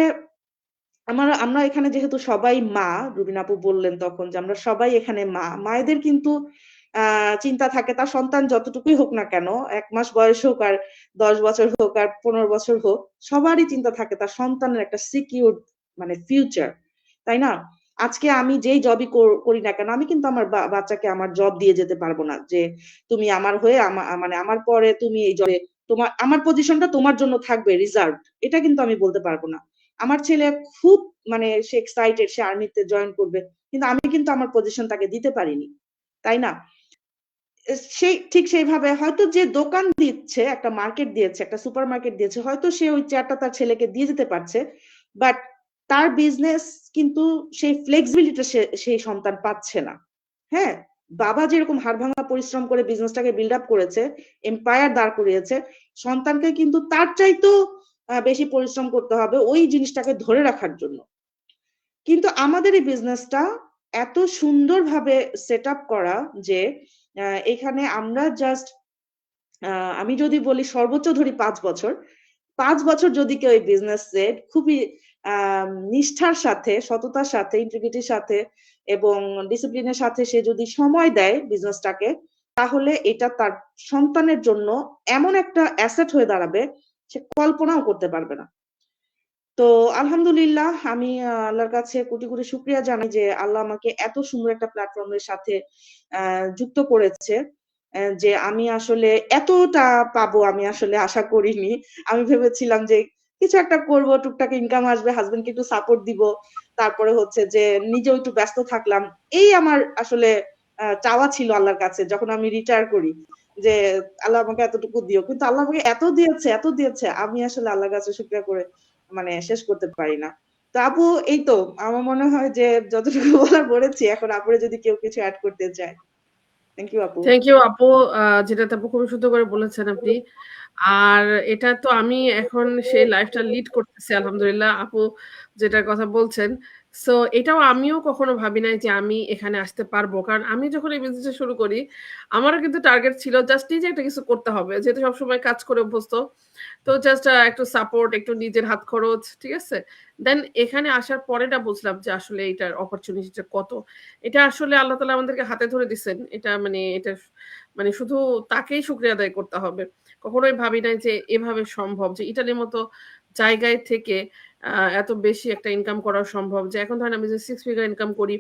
আমরা এখানে যেহেতু সবাই মা, রুবিনা আপু বললেন তখন যে আমরা সবাই এখানে মা। মায়েদের কিন্তু আ চিন্তা থাকে তার সন্তান যতটুকুই হোক না কেন, ১ মাস বয়স হোক আর ১০ বছর হোক আর ১৫ বছর হোক, সবারই চিন্তা থাকে তার সন্তানের একটা সিকিউরড মানে ফিউচার। তাই না? আজকে আমি যেই জবই করি না কেন, আমি কিন্তু আমার বাচ্চাকে আমার জব দিয়ে যেতে পারব না। যে তুমি আমার হয়ে মানে আমার পরে তুমি এই জবে আমার পজিশনটা তোমার জন্য থাকবে রিজার্ভড। এটা কিন্তু আমি বলতে পারব না। আমার ছেলে খুব মানে সে এক্সাইটেড সে আর্মিতে জয়েন করবে। কিন্তু আমি কিন্তু আমার পজিশন তাকে দিতে পারিনি। তাই না? ঠিক সেইভাবে হয়তো যে দোকান দিচ্ছে, একটা মার্কেট দিয়েছে, একটা সুপার মার্কেট দিয়েছে, হয়তো সে ওই চেয়ারটা তার ছেলেকে দিয়ে যেতে পারছে। বাট তার বিজনেস কিন্তু সেই ফ্লেক্সিবিলিটি সেই সন্তান পাচ্ছে না। হ্যাঁ? বাবা যেরকম হাড়ভাঙা পরিশ্রম করে বিজনেসটাকে বিল্ড আপ করেছে, এম্পায়ার দাঁড় করিয়েছে, সন্তানকে কিন্তু তার চাইতেও বেশি পরিশ্রম করতে হবে ওই জিনিসটাকে ধরে রাখার জন্য। কিন্তু আমাদের এই বিজনেসটা এত সুন্দরভাবে সেটআপ করা যে এখানে আমরা জাস্ট আমি যদি বলি সর্বোচ্চ ধরি ৫ বছর। 5 বছর যদি কেউ এই বিজনেসে খুবই নিষ্ঠার সাথে, সততার সাথে, ইন্টিগ্রিটির সাথে এবং ডিসিপ্লিনের সাথে সে যদি সময় দেয় বিজনেসটাকে, তাহলে এটা তার সন্তানের জন্য এমন একটা অ্যাসেট হয়ে দাঁড়াবে সে কল্পনাও করতে পারবে না। তো আলহামদুলিল্লাহ আমি আল্লাহর কাছে কোটি কোটি শুকরিয়া জানাই যে আল্লাহ আমাকে এত সুন্দর একটা প্ল্যাটফর্মের সাথে যুক্ত করেছে, যে আমি আসলে এতটা পাবো আমি আসলে আশা করিনি। আমি ভেবেছিলাম যে কিছু একটা করব, টুকটাক ইনকাম আসবে, হাজবেন্ডকে একটু সাপোর্ট দিব, তারপরে হচ্ছে যে নিজেও একটু ব্যস্ত থাকলাম, এই আমার আসলে চাওয়া ছিল আল্লাহর কাছে যখন আমি রিটায়ার করি, যে আল্লাহ আমাকে এতটুকু দিও। কিন্তু আল্লাহ আমাকে এত দিয়েছে আমি আসলে আল্লাহর কাছে শুকরিয়া করে মানে শেষ করতে পারি না। তো আপু এই তো আমার মনে হয় যে যতটুকু বলার বলেছি, এখন আপুরে যদি কেউ কিছু অ্যাড করতে চায়। থ্যাংক ইউ আপু। থ্যাংক ইউ আপু, যেটা আপু খুবই সুন্দর করে বলেছেন আপনি। আর এটা তো আমি এখন সেই লাইফটা লিড করতেছি আলহামদুলিল্লাহ। আপু যেটার কথা বলছেন, সো এটাও আমিও কখনো ভাবি নাই যে আমি এখানে আসতে পারবো, কারণ আমি যখন এই বিজনেসটা শুরু করি আমারও কিন্তু টার্গেট ছিল জাস্ট নিজে একটা কিছু করতে হবে, যেহেতু সবসময় কাজ করে অভ্যস্ত। তো জাস্ট একটু সাপোর্ট, একটু নিজের হাত খরচ, ঠিক আছে। দেন এখানে আসার পরেটা বুঝলাম যে আসলে এটার অপরচুনিটিটা কত। এটা আসলে আল্লাহ তাআলা আমাদেরকে হাতে ধরে দিচ্ছেন। এটা মানে শুধু তাকেই শুকরিয়া আদায় করতে হবে। কখনোই ভাবি নাই যে এভাবে সম্ভব, যে ইতালির মতো জায়গায় থেকে এত বেশি একটা ইনকাম করা সম্ভব। যে এখন ধরেন আমি যে 6 ফিগার ইনকাম করি,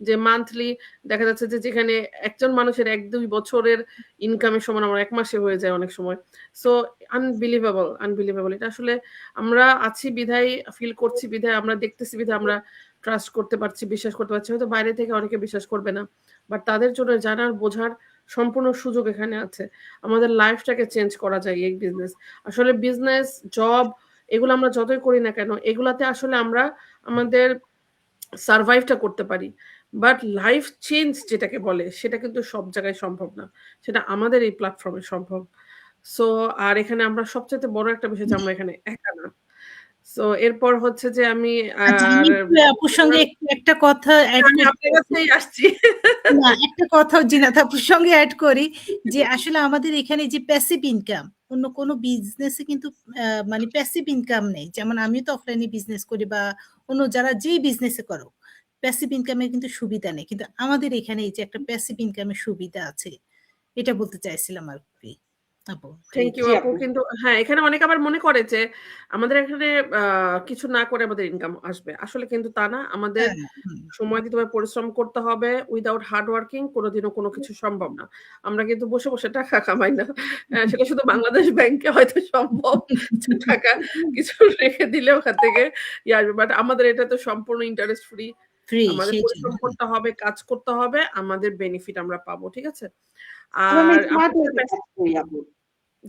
যে মান্থলি দেখা যাচ্ছে যে যেখানে একজন মানুষের 1-2 বছরের ইনকামের সমান আমার 1 মাসে হয়ে যায় অনেক সময়। So unbelievable. এটা আসলে আমরা আছি বিধায়, ফিল করছি বিধায়, আমরা দেখতেছি বিধায় আমরা ট্রাস্ট করতে পারছি, বিশ্বাস করতে পারছি। হয়তো বাইরে থেকে অনেকে বিশ্বাস করবে না, বাট তাদের জন্য জানার বোঝার সম্পূর্ণ সুযোগ এখানে আছে। আমাদের লাইফটাকে চেঞ্জ করা যায় এই বিজনেস। আসলে বিজনেস, জব এগুলো আমরা যতই করি না কেন, এগুলাতে আসলে আমরা আমাদের সারভাইভটা করতে পারি, বাট লাইফ চেঞ্জ যেটাকে বলে সেটা কিন্তু সব জায়গায় সম্ভব না। সেটা আমাদের এই প্ল্যাটফর্মে সম্ভব। সো আর এখানে আমরা সবচেয়ে বড় একটা বিষয় যে আমরা এখানে একা না। সো এরপর হচ্ছে যে আমি আচ্ছা, আমি একটু আপুর সঙ্গে একটা কথা অ্যাড আমি আপনার কাছেই আসছি। না, একটা কথা জিনাত আপুর সঙ্গে অ্যাড করি যে আসলে আমাদের এখানে যে প্যাসিভ ইনকাম, অন্য কোনো বিজনেসে কিন্তু মানে প্যাসিভ ইনকাম নেই। যেমন আমিও তো অফলাইনে বিজনেস করি বা অন্য যারা যেই বিজনেসে করো, প্যাসিভ ইনকামের কিন্তু সুবিধা নেই, কিন্তু আমাদের এখানে এই যে একটা প্যাসিভ ইনকামের সুবিধা আছে, এটা বলতে চাইছিলাম আর কি আপু। থ্যাংক ইউ জি আপু। আপু। কিন্তু হ্যাঁ, এখানে অনেকে আবার মনে করে যে আমাদের এখানে কিছু না করে আমাদের ইনকাম আসবে। আসলে কিন্তু তা না। আমাদের হ্যাঁ, হুম। সময় দিতে হবে, পরিশ্রম করতে হবে। উইথআউট হার্ড ওয়ার্কিং কোনোদিনও কোনো কিছু সম্ভব না। আমরা কিন্তু বসে, বসে টাকা কামাই না। সেটা শুধু বাংলাদেশ ব্যাংকে হয়তো সম্ভব যে টাকা কিছু রেখে দিলে ওখান থেকে আসবে। বাট আমাদের এটা তো সম্পূর্ণ ইন্টারেস্ট ফ্রি। ফ্রি, আমাদের সেই জন্য। পরিশ্রম করতে হবে, কাজ করতে হবে, আমাদের বেনিফিট আমরা পাবো। ঠিক আছে? আমরা আর স্মার্ট আপনাদের ওয়েতে কাজ করি আপু।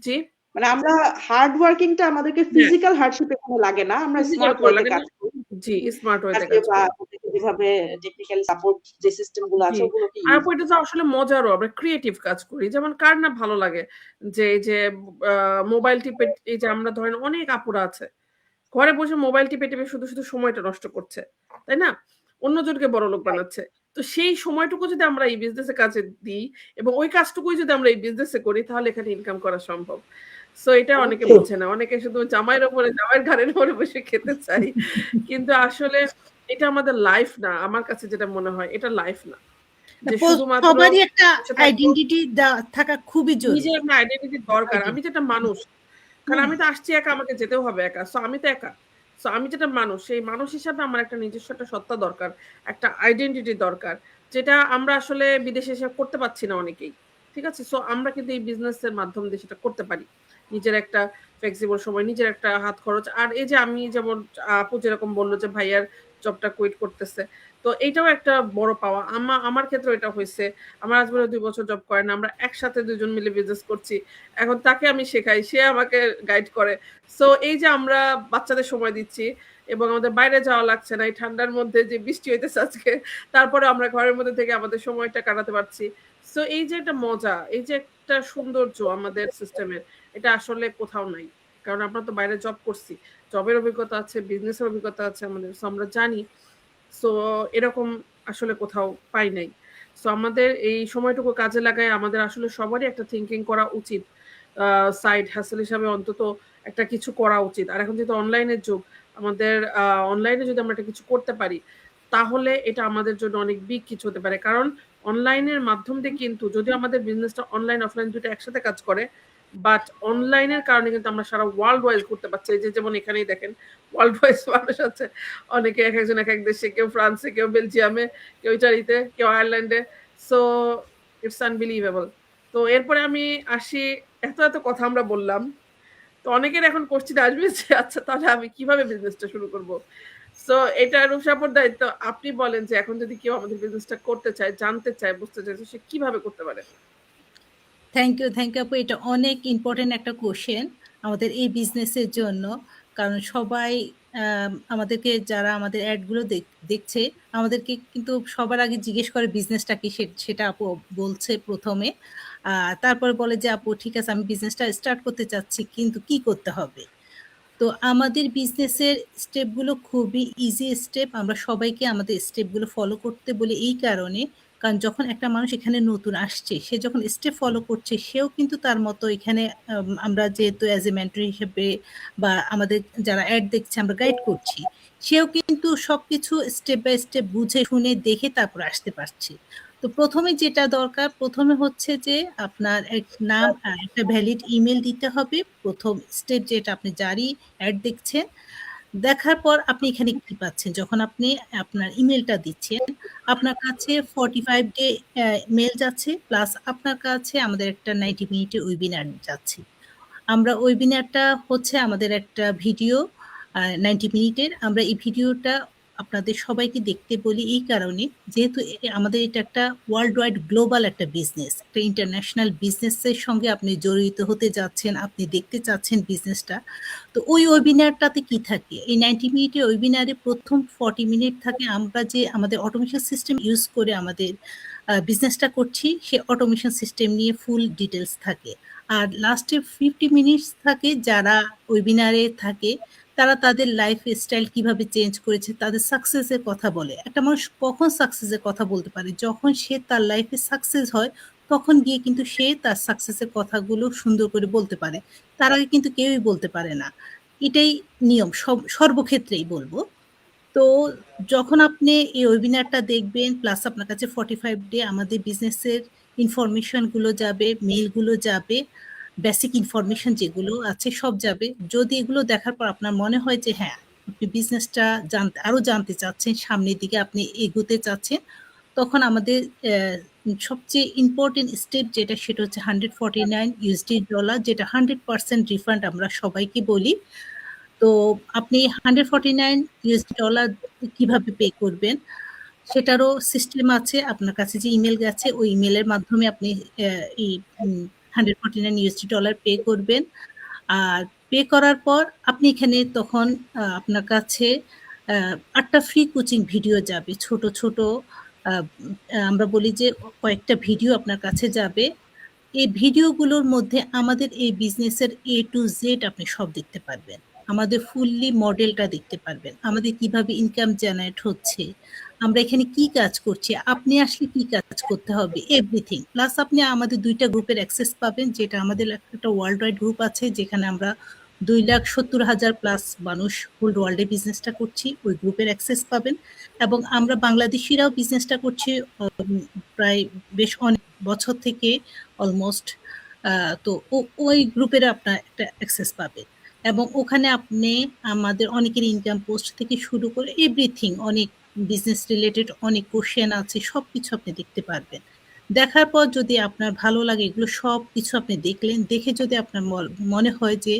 জি? মানে আমরা হার্ড ওয়ার্কিংটা আমাদেরকে হ্যাঁ। ফিজিক্যাল হার্ডশিপ এখানে লাগে না। আমরা ফিজিক্যাল স্মার্ট করা ওয়েতে লাগে না। কাজ করি। জি, স্মার্ট ওয়েতে কাজে কাজ বা করি। আপনাকে যেভাবে টেকনিক্যাল সাপোর্ট যে সিস্টেম গুলো জি। আছে ওগুলোকে আর ইউজ আপু এটা তো আসলে মজারও। আমরা ক্রিয়েটিভ কাজ করি। যেমন কার না ভালো লাগে যে এই যে মোবাইল টিপে, এই যে আমরা ধরেন অনেক আপুরা আছে। ঘরে বসে মোবাইল টিপে শুধু সময়টা নষ্ট করছে। তাই না? অন্যজনকে বড়লোক বানাচ্ছে। তো সেই সময়টুকু যদি আমরা এই বিজনেসে কাজে দিই এবং ওই কাজটুকুই যদি আমরা এই বিজনেসে করি, তাহলে এখানে ইনকাম করা সম্ভব। সো এটা অনেকে বোঝে না। অনেকে শুধু জামাইয়ের ঘাড়ের উপরে বসে খেতে চায়। কিন্তু আসলে এটা আমাদের লাইফ না। আমার কাছে যেটা মনে হয় এটা লাইফ না। যে শুধুমাত্র সবারই একটা বসে থাকবো। আইডেন্টিটি থাকা খুবই জরুরি। নিজের একটা আইডেন্টিটি দরকার। আমি যেটা মানুষ। কারণ আমি তো আসছি একা, আমাকে যেতেও হবে একা। সো আমি তো একা। সো আমি যেটা মানুষ, সেই মানুষ হিসাবে আমার একটা নিজস্ব একটা সত্তা দরকার। একটা আইডেন্টিটি দরকার। যেটা আমরা আসলে বিদেশে এসে করতে পারছি না অনেকেই। ঠিক আছে? সো আমরা কিন্তু এই বিজনেসের মাধ্যম দিয়ে সেটা করতে পারি। নিজের একটা ফ্লেক্সিবল সময়, নিজের একটা হাত খরচ। আর এই যে আমি যেমন আপু যেরকম বলল যে ভাইয়ার জবটা কুইট করতেছে। তো এইটাও একটা বড় পাওয়া। আমার ক্ষেত্রেও এটা হইছে। আমার হাসব্যান্ড 2 বছর জব করে না। আমরা একসাথে 2 জন মিলে বিজনেস করছি। এখন তাকে আমি শেখাই, সে আমাকে গাইড করে। সো এই যে আমরা বাচ্চাদের সময় দিচ্ছি এবং আমাদের বাইরে যাওয়া লাগছে না। এই ঠান্ডার মধ্যে যে বৃষ্টি হইতেছে আজকে, তারপরে আমরা ঘরের মধ্যে থেকে আমাদের সময়টা কাটাতে পারছি। সো এই যে একটা মজা, এই যে একটা সৌন্দর্য আমাদের সিস্টেমের, এটা আসলে কোথাও নাই। কারণ আমরা তো বাইরে জব করছি। জবের অভিজ্ঞতা আছে, বিজনেসের অভিজ্ঞতা আছে আমাদের। সো আমরা জানি। সো এরকম আসলে কোথাও পাই নাই। সো আমাদের এই সময়টুকু কাজে লাগায় আমাদের আসলে সবারই একটা থিংকিং করা উচিত। সাইড হাসেল হিসাবে অন্তত একটা কিছু করা উচিত। আর এখন যেহেতু অনলাইনের যুগ, আমাদের অনলাইনে যদি আমরা একটা কিছু করতে পারি, তাহলে এটা আমাদের জন্য অনেক বিগ কিছু হতে পারে। কারণ অনলাইনের মাধ্যম দিয়ে কিন্তু যদিও আমাদের বিজনেসটা অনলাইন অফলাইন দুটো একসাথে কাজ করে, বাট অনলাইনের কারণে কিন্তু আমরা সারা ওয়ার্ল্ড ওয়াইজ করতে পারছি। এই যে যেমন এখানেই দেখেন ওয়ার্ল্ড ওয়াইজ মানুষ আছে, অনেকে এক একজন এক এক দেশে, কেউ ফ্রান্সে, কেউ বেলজিয়ামে, কেউ ইটালিতে, কেউ আয়ারল্যান্ডে। So it's unbelievable. তো এরপরে আমি আসি, এত কথা আমরা বললাম, তো অনেকের এখন কোশ্চেন আসবে যে আচ্ছা তাহলে আমি কিভাবে বিজনেসটা শুরু করব। সো এটা রূপসাপর দায়িত্ব। আপনি বলেন যে এখন যদি কেউ আমাদের বিজনেসটা করতে চায়, জানতে চায়, বুঝতে চায়, তো সে কিভাবে করতে পারে? থ্যাংক ইউ আপু, এটা অনেক ইম্পর্টেন্ট একটা কোশ্চেন আমাদের এই বিজনেসের জন্য। কারণ সবাই আমাদেরকে, যারা আমাদের অ্যাডগুলো দেখছে, আমাদেরকে কিন্তু সবার আগে জিজ্ঞেস করে বিজনেসটা কি, সেটা আপু বলছে প্রথমে। তারপরে বলে যে আপু ঠিক আছে, আমি বিজনেসটা স্টার্ট করতে চাচ্ছি, কিন্তু কি করতে হবে। তো আমাদের বিজনেসের স্টেপগুলো খুবই ইজি স্টেপ। আমরা সবাইকে আমাদের স্টেপগুলো ফলো করতে বলি এই কারণে, কারণ যখন একটা মানুষ এখানে নতুন আসছে, সে যখন স্টেপ ফলো করছে, সেও কিন্তু তার মতো এখানে আমরা যেহেতু অ্যাজ এ মেন্টর হিসেবে বা আমাদের যারা অ্যাড দেখছে আমরা গাইড করছি, সেও কিন্তু সবকিছু স্টেপ বাই স্টেপ বুঝে শুনে দেখে তারপর আসতে পারছে। তো প্রথমে যেটা দরকার, প্রথমে হচ্ছে যে আপনার এক নাম আর একটা ভ্যালিড ইমেল দিতে হবে। প্রথম স্টেপ যেটা, আপনি যারই অ্যাড দেখছেন, দেখার পর আপনি এখানে কি পাচ্ছেন, যখন আপনি আপনার ইমেলটা দিচ্ছেন, আপনার কাছে 45 ডে মেল যাচ্ছে, প্লাস আপনার কাছে আমাদের একটা 90 মিনিটের ওয়েবিনার যাচ্ছে। আমরা ওয়েবিনারটা হচ্ছে আমাদের একটা ভিডিও 90 মিনিটের। আমরা এই ভিডিওটা আপনাদের সবাইকে দেখতে বলি এই কারণে, যেহেতু আমাদের এটা একটা ওয়ার্ল্ড ওয়াইড গ্লোবাল একটা বিজনেস, একটা ইন্টারন্যাশনাল বিজনেসের সঙ্গে আপনি জড়িত হতে যাচ্ছেন, আপনি দেখতে চাচ্ছেন বিজনেসটা। তো ওই ওয়েবিনারটাতে কি থাকে, এই 90 মিনিটের ওয়েবিনারে প্রথম 40 মিনিট থাকে আমরা যে আমাদের অটোমেশন সিস্টেম ইউজ করে আমাদের বিজনেসটা করছি, সে অটোমেশন সিস্টেম নিয়ে ফুল ডিটেলস থাকে। আর লাস্টে 50 মিনিটস থাকে, যারা ওয়েবিনারে থাকে তারা তাদের লাইফ স্টাইল কিভাবে চেঞ্জ করেছে, তাদের সাকসেসের কথা বলে। একটা মানুষ কখন সাকসেসের কথা বলতে পারে, যখন সে তার লাইফে সাকসেস হয়, তখন গিয়ে কিন্তু সে তার সাকসেসের কথাগুলো সুন্দর করে বলতে পারে। তার আগে কিন্তু কেউই বলতে পারে না। এটাই নিয়ম, সর্বক্ষেত্রেই বলবো। তো যখন আপনি এই ওয়েবিনারটা দেখবেন, প্লাস আপনার কাছে 45 ডে আমাদের বিজনেসের ইনফরমেশনগুলো যাবে, মেইলগুলো যাবে, বেসিক ইনফরমেশন যেগুলো আছে সব যাবে। যদি এগুলো দেখার পর আপনার মনে হয় যে হ্যাঁ, আপনি বিজনেসটা আরো জানতে চাচ্ছেন, সামনের দিকে আপনি এগোতে চাচ্ছেন, তখন আমাদের সবচেয়ে ইম্পর্টেন্ট স্টেপ যেটা, সেটা হচ্ছে $149, যেটা 100% রিফান্ড আমরা সবাইকে বলি। তো আপনি $149 কিভাবে পে করবেন, সেটারও সিস্টেম আছে। আপনার কাছে যে ইমেল গেছে, ওই ইমেলের মাধ্যমে আপনি এই $149 পে করবেন। আর পে করার পর আপনি এখানে তখন আপনার কাছে 8টা ফ্রি কোচিং ভিডিও যাবে, ছোট ছোট আমরা বলি যে কয়েকটা ভিডিও আপনার কাছে যাবে। এই ভিডিওগুলোর মধ্যে আমাদের এই বিজনেসের A to Z আপনি সব দেখতে পারবেন। আমাদের ফুললি মডেলটা দেখতে পারবেন, আমাদের কিভাবে ইনকাম জেনারেট হচ্ছে, আমরা এখানে কি কাজ করছি, আপনি আসলে কি কাজ করতে হবে, এভরিথিং। প্লাস আপনি আমাদের 2টা গ্রুপের অ্যাক্সেস পাবেন, যেটা আমাদের একটা ওয়ার্ল্ড ওয়াইড গ্রুপ আছে, যেখানে আমরা 2,70,000 প্লাস মানুষ হোল ওয়ার্ল্ডে বিজনেসটা করছি, ওই গ্রুপের অ্যাক্সেস পাবেন। এবং আমরা বাংলাদেশিরাও বিজনেসটা করছি প্রায় বেশ অনেক বছর থেকে, অলমোস্ট। তো ওই গ্রুপের আপনার একটা অ্যাক্সেস পাবেন, এবং ওখানে আপনি আমাদের অনেকের ইনকাম পোস্ট থেকে শুরু করে এভরিথিং, অনেক বিজনেস রিলেটেড অনেক কোশ্চেন আছে, সবকিছু আপনি দেখতে পারবেন। দেখার পর যদি আপনার ভালো লাগে, এগুলো সব কিছু আপনি দেখলেন, দেখে যদি আপনার মনে হয় যে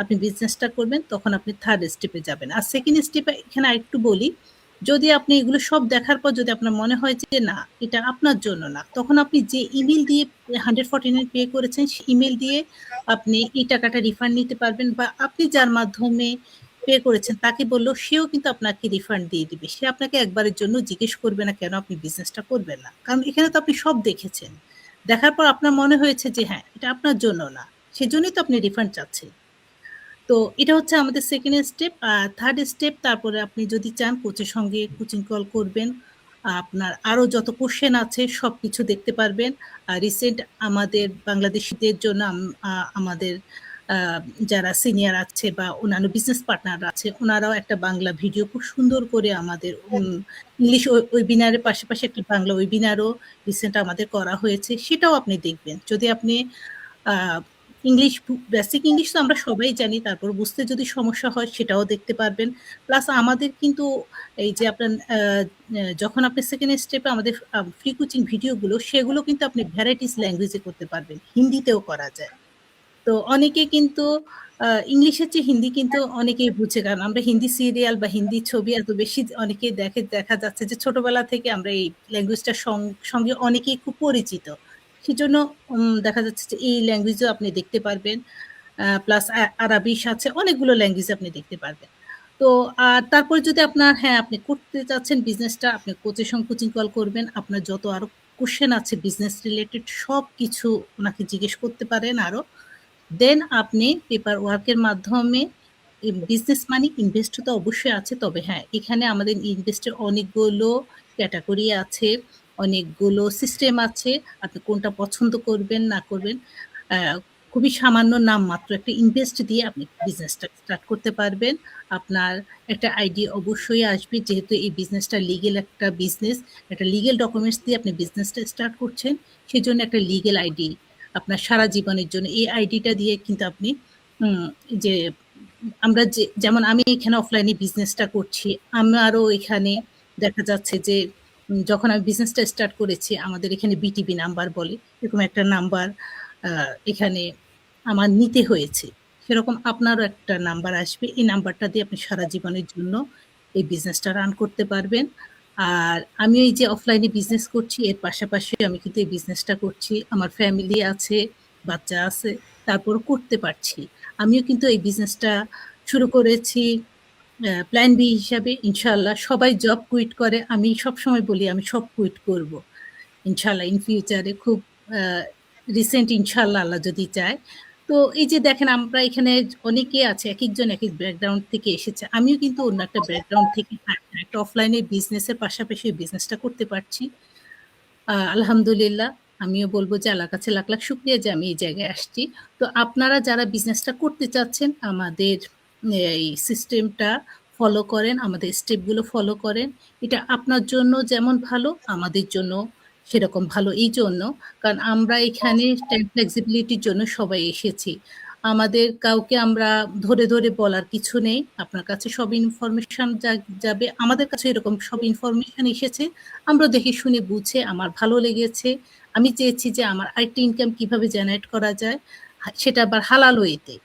আপনি বিজনেসটা করবেন, তখন আপনি 3rd স্টেপে যাবেন। আর 2nd স্টেপে এখানে আরেকটু বলি, যদি আপনি এগুলো সব দেখার পর যদি আপনার মনে হয় যে না, এটা আপনার জন্য না, তখন আপনি যে ইমেল দিয়ে 149 পে করেছেন, সেই ইমেল দিয়ে আপনি এই টাকাটা রিফান্ড নিতে পারবেন, বা আপনি যার মাধ্যমে পে করেছেন তাকে বললেও সেও কিন্তু আপনাকে রিফান্ড দিয়ে দিবে। সে আপনাকে একবারের জন্য জিজ্ঞেস করবে না কেন আপনি বিজনেসটা করবেন না, কারণ এখানে তো আপনি সব দেখেছেন। দেখার পর আপনার মনে হয়েছে যে হ্যাঁ, এটা আপনার জন্য না, সেজন্যই তো আপনি রিফান্ড চাচ্ছেন। তো এটা হচ্ছে আমাদের 2nd স্টেপ। আর 3rd স্টেপ, তারপরে আপনি যদি চান কোচের সঙ্গে কোচিং কল করবেন, আপনার আরো যত কোশ্চেন আছে সবকিছু দেখতে পারবেন। রিসেন্ট আমাদের বাংলাদেশিদের জন্য আমাদের আহ, যারা সিনিয়র আছে বা অন্যান্য বিজনেস পার্টনার আছে, ওনারাও একটা বাংলা ভিডিও খুব সুন্দর করে আমাদের ইংলিশ ওয়েবিনারের পাশাপাশি একটা বাংলা ওয়েবিনারও রিসেন্ট আমাদের করা হয়েছে, সেটাও আপনি দেখবেন। যদি আপনি ইংলিশ, বেসিক ইংলিশ তো আমরা সবাই জানি, তারপর বুঝতে যদি সমস্যা হয় সেটাও দেখতে পারবেন। প্লাস আমাদের কিন্তু এই যে আপনার যখন আপনি সেকেন্ড স্টেপে আমাদের ফ্রি কোচিং ভিডিওগুলো, সেগুলো কিন্তু আপনি ভ্যারাইটিস ল্যাঙ্গুয়েজে করতে পারবেন, হিন্দিতেও করা যায়। তো অনেকে কিন্তু ইংলিশের চেয়ে হিন্দি কিন্তু অনেকেই বুঝে, কারণ আমরা হিন্দি সিরিয়াল বা হিন্দি ছবি এত বেশি অনেকে দেখা যাচ্ছে যে ছোটবেলা থেকে আমরা এই ল্যাঙ্গুয়েজটার সঙ্গে অনেকেই খুব পরিচিত। সেজন্য দেখা যাচ্ছে যে এই ল্যাঙ্গুয়েজও আপনি দেখতে পারবেন। প্লাস আরাবিস আছে, অনেকগুলো ল্যাঙ্গুয়েজ আপনি দেখতে পারবেন। তো আর তারপরে যদি আপনার, হ্যাঁ, আপনি করতে চাচ্ছেন বিজনেসটা, আপনি কোচের সঙ্গে কোচিং কল করবেন, আপনার যত আরো কোশ্চেন আছে বিজনেস রিলেটেড সব কিছু ওনাকে জিজ্ঞেস করতে পারেন আরো। দেন আপনি পেপার ওয়ার্কের মাধ্যমে, বিজনেস মানি ইনভেস্ট তো অবশ্যই আছে, তবে হ্যাঁ এখানে আমাদের ইনভেস্টের অনেকগুলো ক্যাটাগরি আছে, অনেকগুলো সিস্টেম আছে, আপনি কোনটা পছন্দ করবেন না করবেন। খুবই সামান্য নাম মাত্র একটা ইনভেস্ট দিয়ে আপনি বিজনেসটা স্টার্ট করতে পারবেন। আপনার একটা আইডি অবশ্যই আসবে, যেহেতু এই বিজনেসটা লিগেল একটা বিজনেস, একটা লিগেল ডকুমেন্টস দিয়ে আপনি বিজনেসটা স্টার্ট করছেন, সেই জন্য একটা লিগেল আইডি আপনার সারা জীবনের জন্য। এই আইডিটা দিয়ে কিন্তু আপনি যে আমরা যেমন আমি এখানে অফলাইনে বিজনেসটা করছি, আমারও এখানে দেখা যাচ্ছে যে যখন আমি বিজনেসটা স্টার্ট করেছি, আমাদের এখানে বিটিবি নাম্বার বলে, এরকম একটা নাম্বার এখানে আমার নিতে হয়েছে। সেরকম আপনারও একটা নাম্বার আসবে, এই নাম্বারটা দিয়ে আপনি সারা জীবনের জন্য এই বিজনেসটা রান করতে পারবেন। আর আমি এই যে অফলাইনে বিজনেস করছি, এর পাশাপাশি আমি কিন্তু এই বিজনেসটা করছি, আমার ফ্যামিলি আছে, বাচ্চা আছে, তারপর করতে পারছি। আমিও কিন্তু এই বিজনেসটা শুরু করেছি প্ল্যান বি হিসাবে। ইনশাল্লাহ সবাই জব কুইট করে, আমি সবসময় বলি আমি সব কুইট করব ইনশাল্লাহ ইন ফিউচারে, খুব রিসেন্ট ইনশাল্লাহ, আল্লাহ যদি চায়। তো এই যে দেখেন আমরা এখানে অনেকে আছে, এক একজন এক এক ব্যাকগ্রাউন্ড থেকে এসেছে, আমিও কিন্তু অন্য একটা ব্যাকগ্রাউন্ড থেকে একটা অফলাইনে বিজনেসের পাশাপাশি বিজনেসটা করতে পারছি। আলহামদুলিল্লাহ, আমিও বলবো যে আল্লাহর কাছে লাখ লাখ শুকরিয়া যে আমি এই জায়গায় আসছি। তো আপনারা যারা বিজনেসটা করতে চাচ্ছেন, আমাদের এই সিস্টেমটা ফলো করেন, আমাদের স্টেপগুলো ফলো করেন। এটা আপনার জন্য যেমন ভালো, আমাদের জন্য সেরকম ভালো। এই জন্য, কারণ আমরা এখানে টাইম ফ্লেক্সিবিলিটির জন্য সবাই এসেছি। আমাদের কাউকে আমরা ধরে ধরে বলার কিছু নেই, আপনার কাছে সব ইনফরমেশন যাবে, আমাদের কাছে এরকম সব ইনফরমেশন এসেছে, আমরা দেখে শুনে বুঝে আমার ভালো লেগেছে, আমি চেয়েছি যে আমার আরেকটা ইনকাম কিভাবে জেনারেট করা যায়, সেটা আবার হালাল ওয়েতে।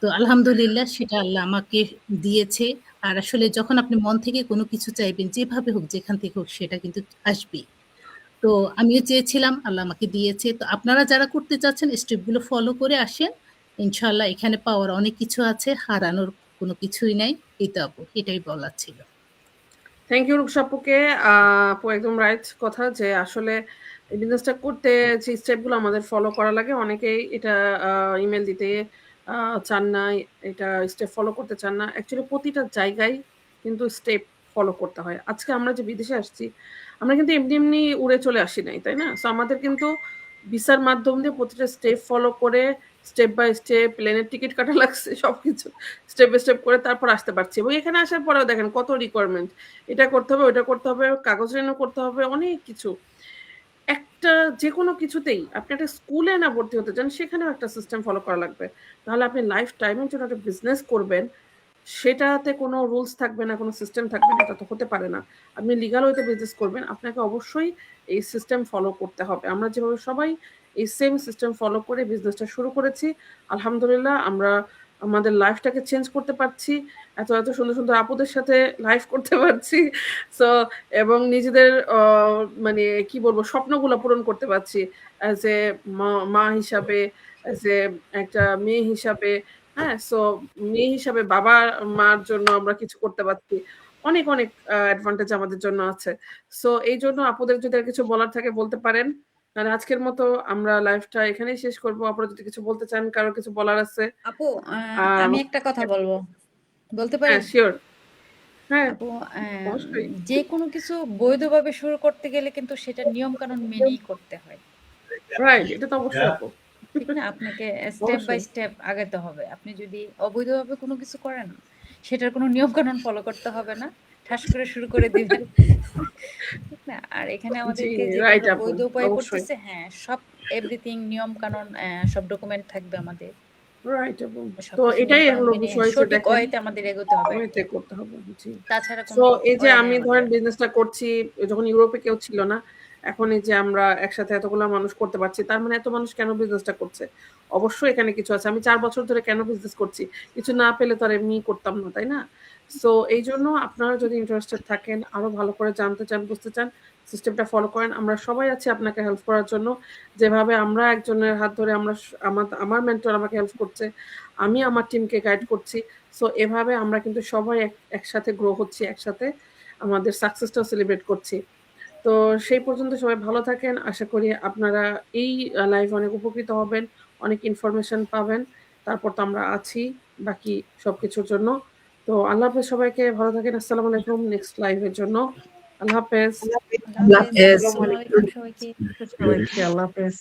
তো আলহামদুলিল্লাহ সেটা আল্লাহ আমাকে দিয়েছে। আর আসলে যখন আপনি মন থেকে কোনো কিছু চাইবেন, যেভাবে হোক যেখান থেকে হোক, সেটা কিন্তু আসবেই। তো আমিও চেয়েছিলাম, আল্লাহ আমাকে দিয়েছে। তো আপনারা যারা করতে চাচ্ছেন স্টেপগুলো ফলো করে আসেন, ইনশাল্লাহ এখানে পাওয়ার অনেক কিছু আছে, হারানোর কোনো কিছুই নাই। এই তো আপু, এটাই বলার ছিল। থ্যাংক ইউ রুকসা আপুকে। আপু একদম রাইট কথা, যে আসলে এই বিজনেসটা করতে যে স্টেপগুলো আমাদের ফলো করা লাগে, অনেকেই এটা ইমেল দিতে চান না, এটা স্টেপ ফলো করতে চান না। অ্যাকচুয়ালি প্রতিটা জায়গায় কিন্তু স্টেপ ফলো করতে হয়। আজকে আমরা যে বিদেশে আসছি, আমরা কিন্তু এমনি এমনি উড়ে চলে আসি নাই, তাই না? সো আমাদের কিন্তু ভিসার মাধ্যম দিয়ে প্রতিটা স্টেপ ফলো করে, স্টেপ বাই স্টেপ প্লেনের টিকিট কাটা লাগছে, সবকিছু স্টেপ বাই স্টেপ করে তারপর আসতে পারছি। এবং এখানে আসার পরেও দেখেন কত রিকোয়ারমেন্ট, এটা করতে হবে, ওটা করতে হবে, কাগজ রেনু করতে হবে, অনেক কিছু। একটা যে কোনো কিছুতেই আপনি একটা স্কুলে না ভর্তি হতে চান, সেখানেও একটা সিস্টেম ফলো করা লাগবে। তাহলে আপনি লাইফ টাইমের জন্য একটা বিজনেস করবেন, সেটাতে কোনো রুলস থাকবে না, কোনো সিস্টেম থাকবে না, এটা তো হতে পারে না। আপনি লিগাল ওয়েতে বিজনেস করবেন, আপনাকে অবশ্যই এই সিস্টেম ফলো করতে হবে। আমরা যেভাবে সবাই এই সেম সিস্টেম ফলো করে বিজনেসটা শুরু করেছি, আলহামদুলিল্লাহ আমরা আমাদের লাইফটাকে চেঞ্জ করতে পারছি, এত এত সুন্দর সুন্দর আপুদের সাথে লাইফ করতে পারছি। সো এবং নিজেদের মানে কি বলবো, স্বপ্নগুলো পূরণ করতে পারছি অ্যাজ এ মা হিসাবে, অ্যাজ এ একটা মেয়ে হিসাবে। হ্যাঁ, সো মেয়ে হিসাবে বাবা মার জন্য আমরা কিছু করতে পারছি। অনেক অনেক অ্যাডভান্টেজ আমাদের জন্য আছে। সো এই জন্য আপুদের যদি আর কিছু বলার থাকে বলতে পারেন। আর আজকের মতো আমরা লাইভটা এখানেই শেষ করবো। আপনারা যদি কিছু বলতে চান, কারোর কিছু বলার আছে, আপু, আমি একটা কথা বলবো, বলতে পারি? হ্যাঁ শিওর, হ্যাঁ আপু, অবশ্যই, যে কোনো কিছু বৈধভাবে শুরু করতে গেলে কিন্তু সেটা নিয়ম কানুন মেনেই করতে হয়। রাইট, এটা তো অবশ্যই আপু। ঠিক না? আপনাকে স্টেপ বাই অবশ্যই। স্টেপ আগাতে হবে। আপনি যদি অবৈধভাবে কোনো কিছু করেন, সেটার কোনো নিয়ম-কানুন ফলো করতে হবে না। ঠাস করে শুরু করে দিবেন। ঠিক না? আর এখানে জি, আমাদেরকে রাইট যেভাবে আপু। বৈধ উপায়ে অবশ্যই। করতেছে, হ্যাঁ, সব এভরিথিং নিয়ম-কানুন সব ডকুমেন্ট থাকবে আমাদের। রাইট আপু। তো সবকিছু এটাই নিয়ম-কানুন হলো মেনে বিষয় যে সঠিক দেখেন ওয়েতে আমাদের এগোতে হবে ওয়েতে আরকি। করতে হবে। জি। তাছাড়া সো কোনো এই যে ওয়ে আমি নাই ধরেন আমাদের। বিজনেসটা করছি, যখন ইউরোপে কেউ ছিল না, এখন এই যে আমরা একসাথে এতগুলা মানুষ করতে পারছি। তার মানে এত মানুষ কেন বিজনেসটা করছে? অবশ্যই এখানে কিছু আছে। আমি ৪ বছর ধরে কেন বিজনেস করছি? কিছু না পেলে তো আর এমনিই করতাম না, তাই না? সো এইজন্য আপনারা যদি ইন্টারেস্টেড থাকেন, আরো ভালো করে জানতে চান, বুঝতে চান, সিস্টেমটা ফলো করেন। আমরা সবাই আছি আপনাকে হেল্প করার জন্য। যেভাবে আমরা একজনের হাত ধরে আমরা আমার মেন্টর আমাকে হেল্প করছে। আমি আমার টিমকে গাইড করছি। সো এভাবে আমরা কিন্তু সবাই একসাথে গ্রো হচ্ছি, একসাথে আমাদের সাকসেসটাও সেলিব্রেট করছি। তো সেই পর্যন্ত সবাই ভালো থাকেন। আশা করি আপনারা এই লাইভে অনেক উপকৃত হবেন, অনেক ইনফরমেশন পাবেন। তারপর তো আমরা আছি বাকি সবকিছুর জন্য। তো আল্লাহ হাফেজ সবাইকে, ভালো থাকেন। আসসালামু আলাইকুম। নেক্সট লাইভের জন্য। আল্লাহ হাফেজ। আল্লাহ আল্লাহ হাফেজ। হাফেজ। আসসালামু আলাইকুম সবাইকে। সবাইকে আল্লাহ হাফেজ।